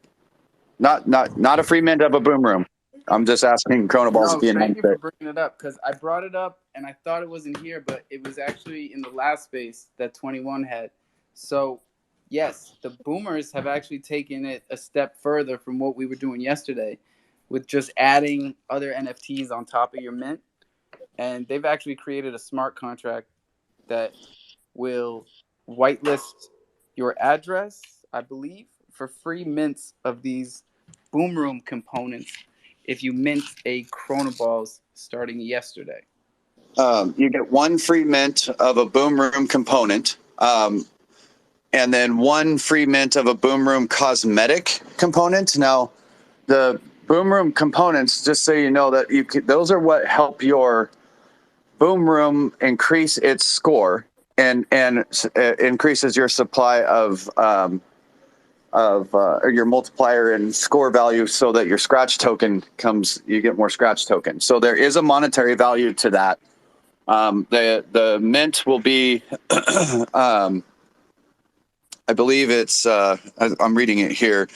Not a free mint of a Boom Room. I'm just asking Chrono Balls No, if you thank announced you for it. bringing it up because I brought it up and I thought it wasn't here, but it was actually in the last space that 21 had. So, yes, the boomers have actually taken it a step further from what we were doing yesterday with just adding other NFTs on top of your mint. And they've actually created a smart contract that will whitelist your address, I believe, for free mints of these Boom Room components if you mint a Chronoballs starting yesterday. You get one free mint of a Boom Room component, and then one free mint of a Boom Room cosmetic component. Now, the Boom Room components, just so you know, that those are what help your Boom Room increase its score and increases your supply of your multiplier and score value, so that your scratch token you get more scratch tokens. So there is a monetary value to that. The mint will be, I believe it's, I'm reading it here.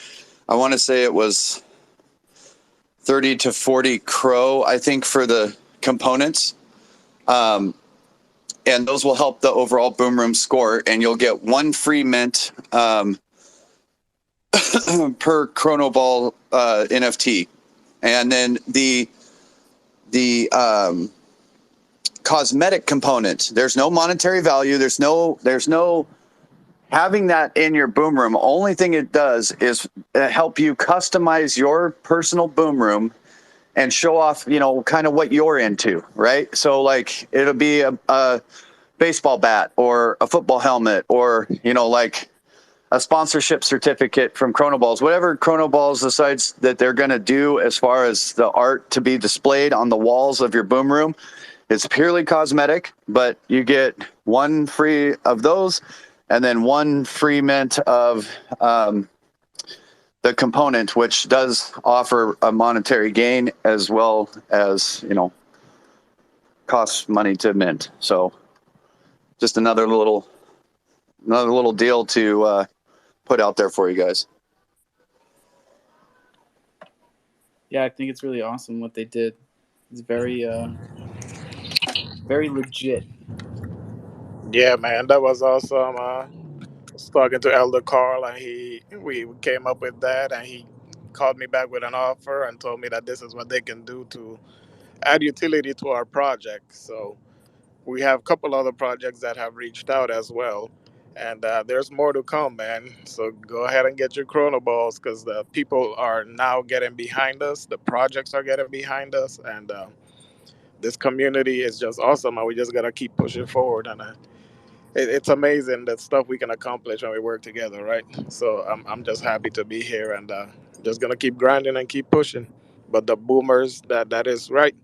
I want to say it was 30 to 40 crow, I think, for the components. And those will help the overall Boom Room score, and you'll get one free mint per Chrono Ball NFT. And then the cosmetic component, there's no monetary value. There's no having that in your Boom Room. Only thing it does is help you customize your personal Boom Room and show off, kind of what you're into, right? So like it'll be a baseball bat or a football helmet, or like a sponsorship certificate from Chrono Balls. Whatever Chrono Balls decides that they're going to do as far as the art to be displayed on the walls of your Boom Room, it's purely cosmetic, but you get one free of those, and then one free mint of the component, which does offer a monetary gain as well as, costs money to mint. So just another little deal to put out there for you guys. Yeah, I think it's really awesome what they did. It's very legit. Yeah, man, that was awesome. I was talking to Elder Carl, and we came up with that, and he called me back with an offer and told me that this is what they can do to add utility to our project. So we have a couple other projects that have reached out as well, and there's more to come, man. So go ahead and get your Chrono Balls, because the people are now getting behind us, the projects are getting behind us, and this community is just awesome, and we just gotta keep pushing forward. And it's amazing the stuff we can accomplish when we work together, right? So I'm just happy to be here and just gonna keep grinding and keep pushing. But the boomers, that is right.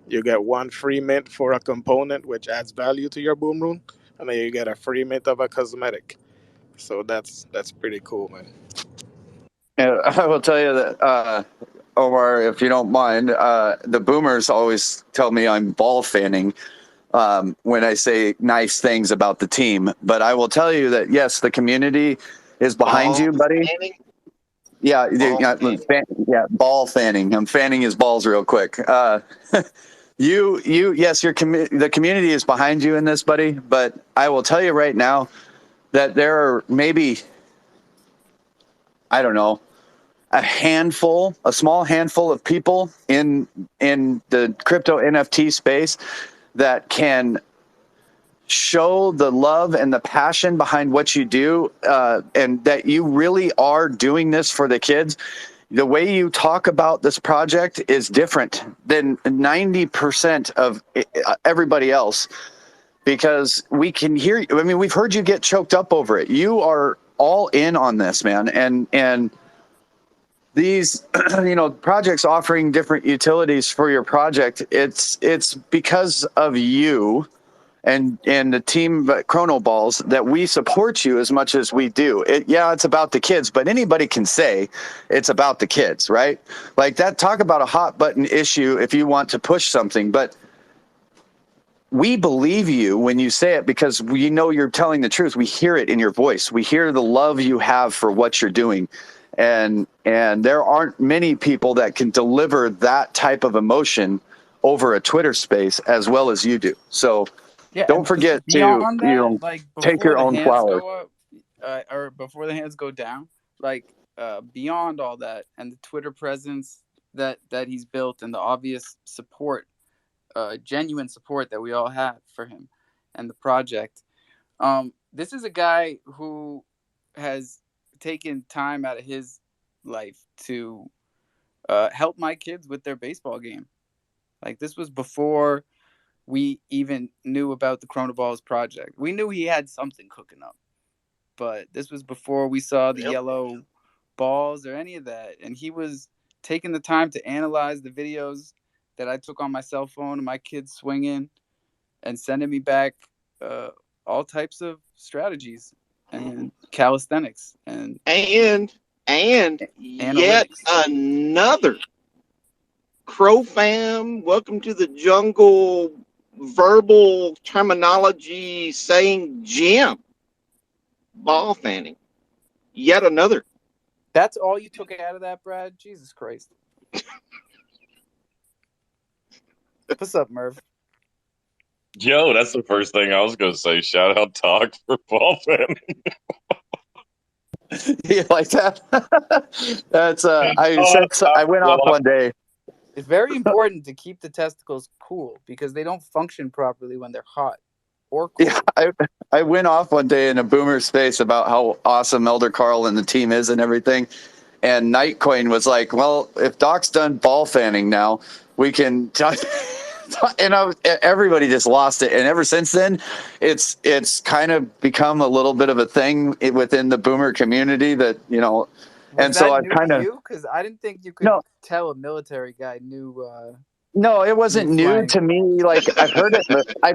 You get one free mint for a component which adds value to your boom room, and then you get a free mint of a cosmetic. So that's pretty cool, man. And I will tell you that, Omar, if you don't mind, the boomers always tell me I'm ball fanning when I say nice things about the team. But I will tell you that, yes, the community is behind you, buddy. Yeah, ball fanning. I'm fanning his balls real quick. Yes, the community is behind you in this, buddy. But I will tell you right now that there are maybe, I don't know, a small handful of people in the crypto NFT space that can show the love and the passion behind what you do, and that you really are doing this for the kids. The way you talk about this project is different than 90% of everybody else, because we can hear you. I mean, we've heard you get choked up over it. You are all in on this, man. And these, projects offering different utilities for your project, it's because of you and the team at Chrono Balls that we support you as much as we do. It's about the kids, but anybody can say it's about the kids, right? Like that, talk about a hot button issue if you want to push something, but we believe you when you say it because we know you're telling the truth. We hear it in your voice. We hear the love you have for what you're doing. And there aren't many people that can deliver that type of emotion over a Twitter space as well as you do. So don't forget to, beyond that, like take before your the own hands flowers. go up, or before the hands go down, like beyond all that, and the Twitter presence that he's built, and the obvious support, genuine support that we all have for him and the project. This is a guy who has taken time out of his life to help my kids with their baseball game. Like, this was before we even knew about the Chrono Balls project. We knew he had something cooking up, but this was before we saw the yellow balls or any of that. And he was taking the time to analyze the videos that I took on my cell phone of my kids swinging and sending me back all types of strategies and calisthenics and yet analytics. another Crow fam. Welcome to the jungle. Verbal terminology saying gym. Ball fanning. Yet another. That's all you took out of that, Brad? Jesus Christ. What's up, Merv? Yo, that's the first thing I was going to say. Shout out Talk for ball fanning. You like that? That's I went off one day. It's very important to keep the testicles cool because they don't function properly when they're hot or cold. Yeah, I went off one day in a boomer space about how awesome Elder Carl and the team is and everything. And Nightcoin was like, well, if Doc's done ball fanning now, we can and everybody just lost it. And ever since then, it's kind of become a little bit of a thing within the boomer community that, and so I kind of, because I didn't think you could tell a military guy knew. No, it wasn't new to me. Like I've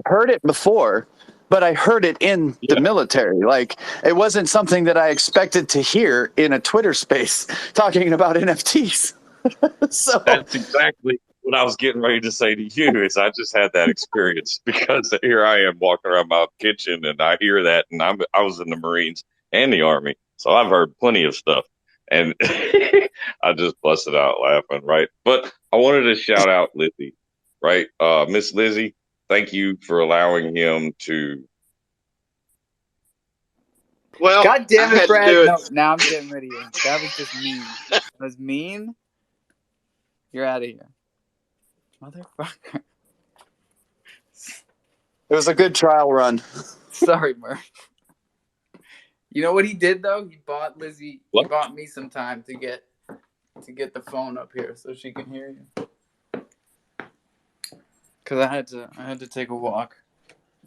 heard it before, but I heard it in the military. Like it wasn't something that I expected to hear in a Twitter space talking about NFTs. So that's exactly what I was getting ready to say to you. Is I just had that experience because here I am walking around my kitchen and I hear that, and I was in the Marines and the Army, so I've heard plenty of stuff. And I just busted out laughing, right? But I wanted to shout out Lizzie, right? Miss Lizzie, thank you for allowing him to. Well, God damn it, Brad. No, now I'm getting rid of you. That was just mean. That was mean. You're out of here. Motherfucker. It was a good trial run. Sorry, Murph. You know what he did though? He bought Lizzie. He bought me some time to get the phone up here so she can hear you. Cause I had to take a walk,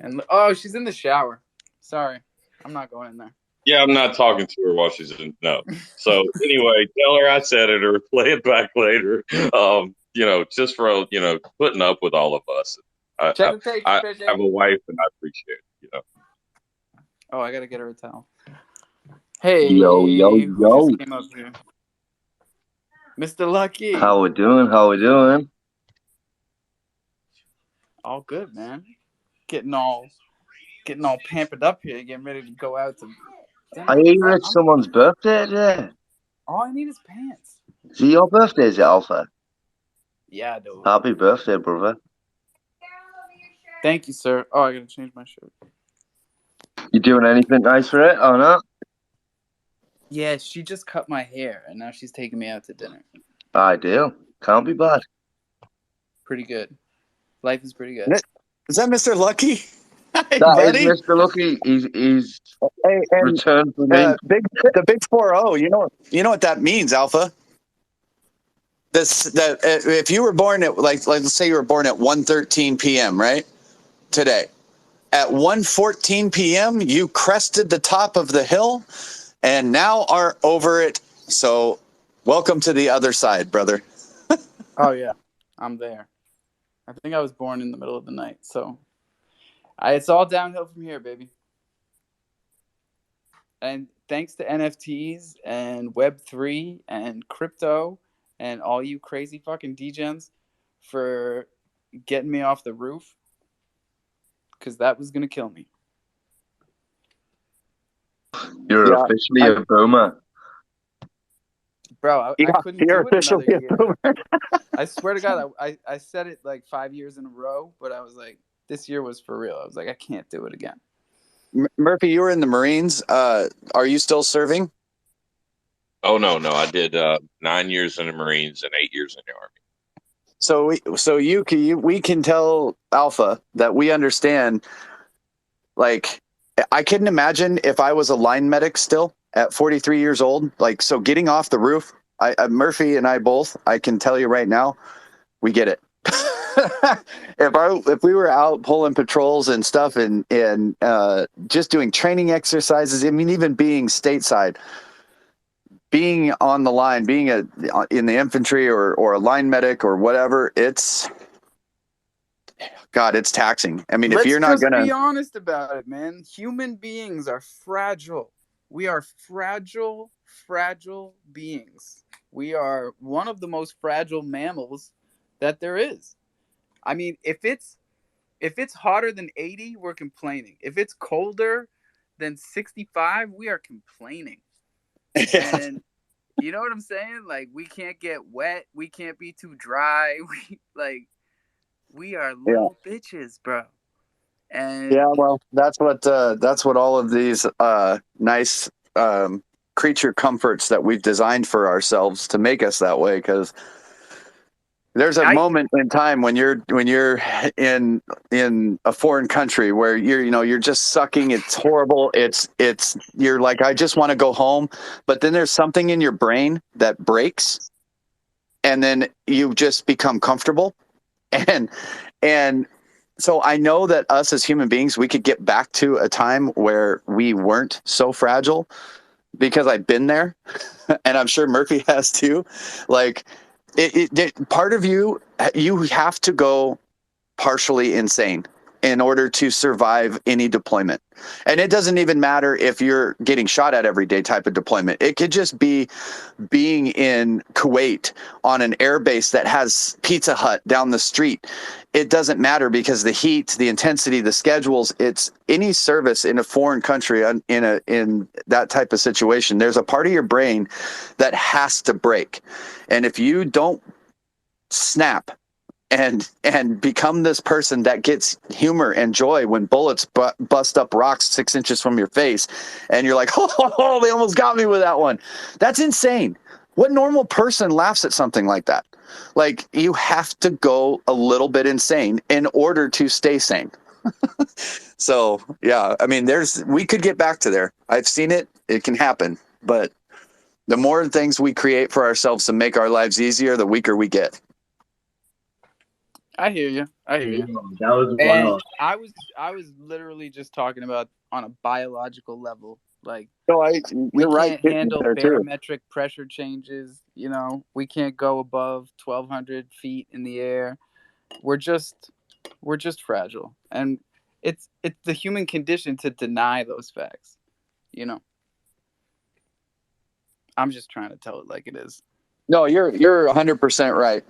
and she's in the shower, Sorry, I'm not going in there. Yeah, I'm not talking to her while she's in. No. So anyway, tell her I said it or play it back later. Just for putting up with all of us. Check the tapes, I bitch. have a wife and I appreciate it. Oh, I gotta get her a towel. Hey, Yo, yo, who yo. just came up here? Mr. Lucky. How we doing? How we doing? All good, man. Getting all pampered up here, getting ready to go out to dinner. I hear it's someone's birthday today. All I need is pants. Is it your birthday, is it, Alpha? Yeah, dude. Happy birthday, brother. Thank you, sir. Oh, I gotta change my shirt. You doing anything nice for it or not? Yeah, she just cut my hair, and now she's taking me out to dinner. Ideal. Can't be bad. Pretty good. Life is pretty good. Is that Mr. Lucky? Hey, That buddy. is Mr. Lucky. He's returned for me. The big 4-0. You know what that means, Alpha. If you were born at let's say you were born at 1:13 p.m. right today, at 1:14 p.m. you crested the top of the hill, and now are over it. So, welcome to the other side, brother. Oh yeah, I'm there. I think I was born in the middle of the night, so it's all downhill from here, baby. And thanks to NFTs and Web3 and crypto and all you crazy fucking degens for getting me off the roof, because that was gonna kill me. You're officially a boomer. Bro, I couldn't do it another year. I swear to God, I said it like 5 years in a row, but I was like, this year was for real. I was like, I can't do it again. Murphy, you were in the Marines. Are you still serving? Oh no, I did 9 years in the Marines and 8 years in the Army. So we can tell Alpha that we understand. Like, I couldn't imagine if I was a line medic still at 43 years old. Like, so getting off the roof, Murphy and I both, I can tell you right now, we get it. If we were out pulling patrols and stuff and just doing training exercises, I mean, even being stateside, being on the line, being in the infantry or a line medic or whatever, it's taxing. I mean, if you're not gonna be honest about it, man, human beings are fragile. We are fragile beings. We are one of the most fragile mammals that there is. I mean, if it's hotter than 80, we're complaining. If it's colder than 65, we are complaining. Yeah. And you know what I'm saying? Like, we can't get wet. We can't be too dry. We are little bitches, bro. And yeah, well, that's what all of these nice creature comforts that we've designed for ourselves to make us that way, because there's a moment in time when you're in a foreign country where you're just sucking. It's horrible. You're like, I just want to go home. But then there's something in your brain that breaks, and then you just become comfortable. And so I know that us as human beings, we could get back to a time where we weren't so fragile, because I've been there, and I'm sure Murphy has too. Like, part of you have to go partially insane in order to survive any deployment. And it doesn't even matter if you're getting shot at every day type of deployment. It could just be being in Kuwait on an air base that has Pizza Hut down the street. It doesn't matter, because the heat, the intensity, the schedules, it's any service in a foreign country in that type of situation. There's a part of your brain that has to break. And if you don't snap and become this person that gets humor and joy when bullets bust up rocks 6 inches from your face, and you're like, oh, they almost got me with that one. That's insane. What normal person laughs at something like that? Like, you have to go a little bit insane in order to stay sane. So, yeah, I mean, we could get back to there. I've seen it. It can happen. But the more things we create for ourselves to make our lives easier, the weaker we get. I hear you. I hear you. That was And wild. I was literally just talking about on a biological level. Like No, we you're right can't handle there too. barometric pressure changes. You know, we can't go above 1,200 feet in the air. We're just fragile, and it's the human condition to deny those facts. You know, I'm just trying to tell it like it is. No, you're 100% right.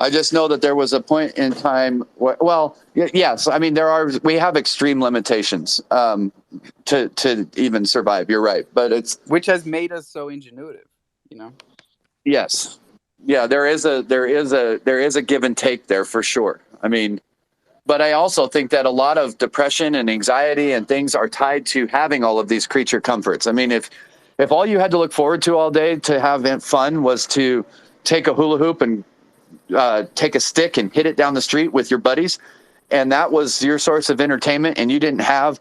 I just know that there was a point in time. Well, yes, I mean we have extreme limitations to even survive. You're right, but it's which has made us so ingenuitive. You know. Yes, yeah, there is a give and take there for sure. I mean, but I also think that a lot of depression and anxiety and things are tied to having all of these creature comforts. I mean, if all you had to look forward to all day to have fun was to take a hula hoop and take a stick and hit it down the street with your buddies, and that was your source of entertainment, and you didn't have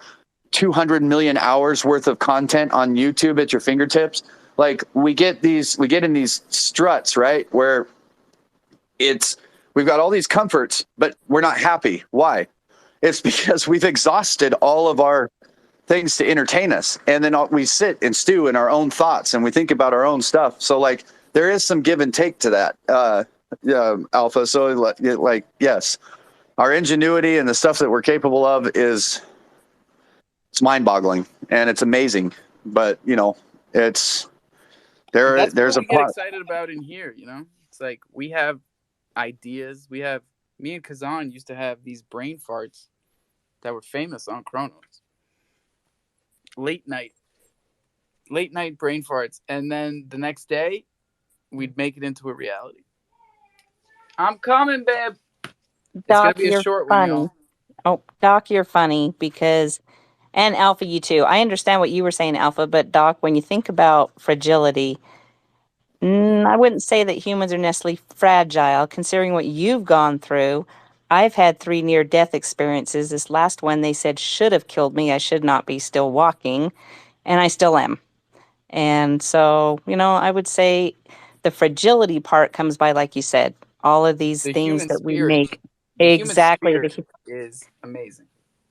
200 million hours worth of content on YouTube at your fingertips, like we get in these struts, right, where we've got all these comforts, but we're not happy. Why? It's because we've exhausted all of our things to entertain us, and then we sit and stew in our own thoughts, and we think about our own stuff. So like there is some give and take to that, Alpha. So like yes, our ingenuity and the stuff that we're capable of it's mind-boggling and it's amazing. But you know, there's what a we get excited about in here. You know, it's like we have ideas. Me and Kazan used to have these brain farts that were famous on Chronos. Late night brain farts, and then the next day we'd make it into a reality. I'm coming, babe. It's gonna be a short one, y'all. Oh, Doc, you're funny because, and Alpha, you too. I understand what you were saying, Alpha, but Doc, when you think about fragility, I wouldn't say that humans are necessarily fragile, considering what you've gone through. I've had 3 near-death experiences. This last one, they said, should have killed me. I should not be still walking, and I still am. And so, you know, I would say the fragility part comes by, like you said, all of these things that we make. Exactly. Human spirit is amazing.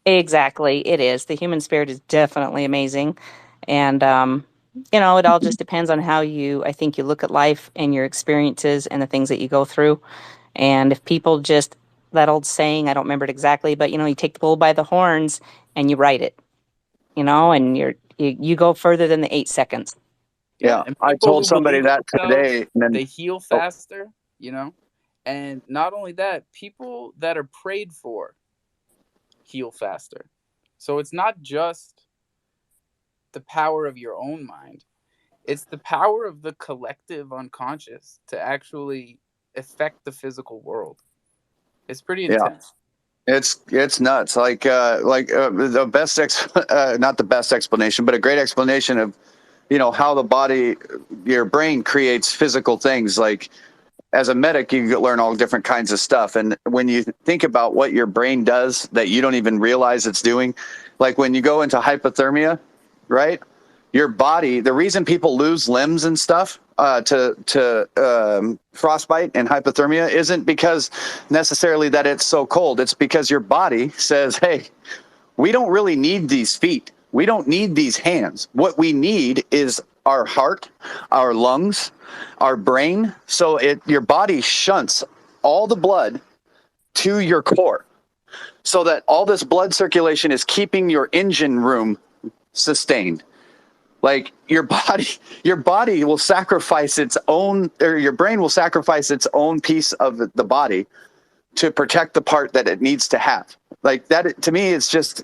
Exactly. It is. The human spirit is definitely amazing. And, you know, it all just depends on how I think you look at life and your experiences and the things that you go through. And if people just, that old saying, I don't remember it exactly, but, you know, you take the bull by the horns and you ride it, you know, and you go further than the 8 seconds. Yeah, I told somebody that today. And then, they heal faster, you know, and not only that, people that are prayed for heal faster. So it's not just the power of your own mind. It's the power of the collective unconscious to actually affect the physical world. It's pretty intense. Yeah. It's nuts. Like the best not the best explanation, but a great explanation of, you know, how the body, your brain creates physical things. Like as a medic, you learn all different kinds of stuff. And when you think about what your brain does that you don't even realize it's doing, like when you go into hypothermia, right? Your body, the reason people lose limbs and stuff to frostbite and hypothermia isn't because necessarily that it's so cold. It's because your body says, hey, we don't really need these feet. We don't need these hands. What we need is our heart, our lungs, our brain. So your body shunts all the blood to your core so that all this blood circulation is keeping your engine room sustained. Like your body will sacrifice its own, or your brain will sacrifice its own piece of the body to protect the part that it needs to have. Like that, to me, it's just,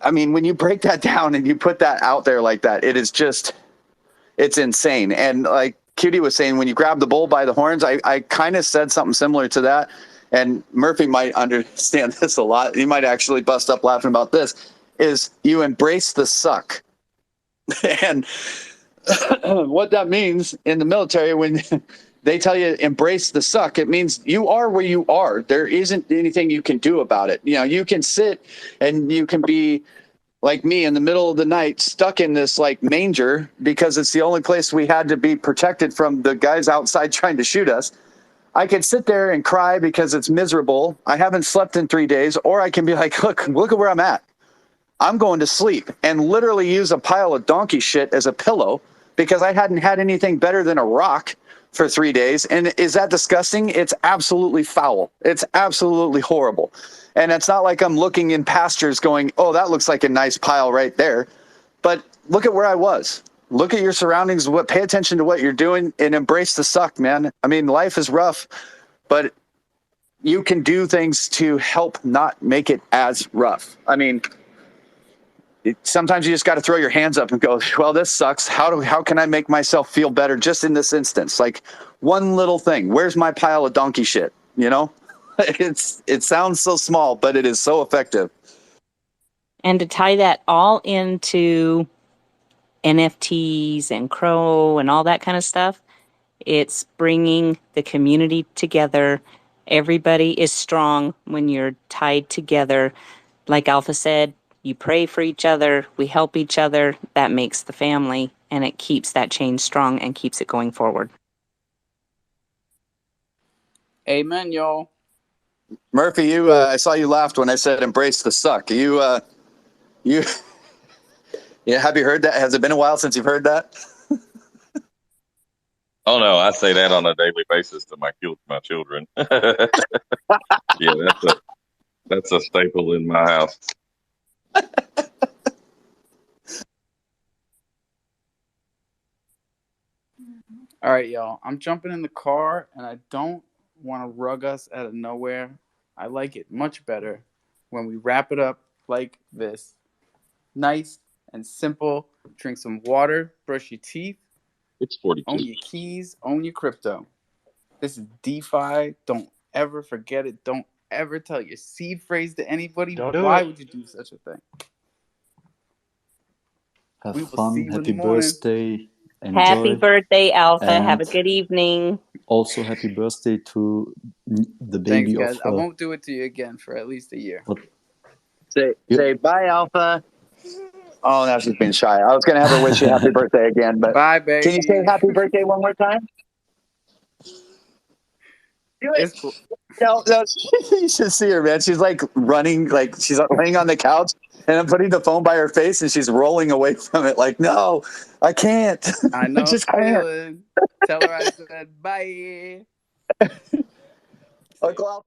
I mean, when you break that down and you put that out there like that, it is just, it's insane. And like Cutie was saying, when you grab the bull by the horns, I kind of said something similar to that. And Murphy might understand this a lot. He might actually bust up laughing about this, is you embrace the suck. And what that means in the military, when they tell you embrace the suck, it means you are where you are. There isn't anything you can do about it. You know, you can sit and you can be like me in the middle of the night, stuck in this like manger because it's the only place we had to be protected from the guys outside trying to shoot us. I could sit there and cry because it's miserable. I haven't slept in 3 days, or I can be like, look at where I'm at. I'm going to sleep, and literally use a pile of donkey shit as a pillow because I hadn't had anything better than a rock for 3 days. And is that disgusting? It's absolutely foul. It's absolutely horrible. And it's not like I'm looking in pastures going, oh, that looks like a nice pile right there. But look at where I was. Look at your surroundings. Pay attention to what you're doing and embrace the suck, man. I mean, life is rough, but you can do things to help not make it as rough. I mean, sometimes you just got to throw your hands up and go, well, this sucks. How can I make myself feel better just in this instance? Like one little thing. Where's my pile of donkey shit? You know, it sounds so small, but it is so effective. And to tie that all into NFTs and Crow and all that kind of stuff, it's bringing the community together. Everybody is strong when you're tied together. Like Alpha said, you pray for each other, we help each other. That makes the family, and it keeps that chain strong and keeps it going forward. Amen, y'all. Murphy, I saw you laughed when I said embrace the suck. Yeah, have you heard that? Has it been a while since you've heard that? Oh no, I say that on a daily basis to my children. Yeah, that's a staple in my house. All right, y'all. I'm jumping in the car, and I don't want to rug us out of nowhere. I like it much better when we wrap it up like this. Nice and simple. Drink some water, brush your teeth. It's 42. Own your keys, own your crypto. This is DeFi. Don't ever forget it. Don't ever tell your seed phrase to anybody. Don't do Why it. would you do such a thing? Have We will see fun. you in Happy the morning. birthday. Enjoy. Happy birthday, Alpha. Have a And good evening. also happy birthday to the Thanks, baby guys. of I won't do it to you again for at least a year. what? Say bye, Alpha. Oh, now she's being shy. I was going to have her wish you happy birthday again, but Bye, baby. Can you say happy birthday one more time? Do it. It's cool. No, you should see her, man. She's like running, like she's laying on the couch, and I'm putting the phone by her face, and she's rolling away from it. Like, no, I can't. I know. I just can't. Tell her I said bye. Uncle Al.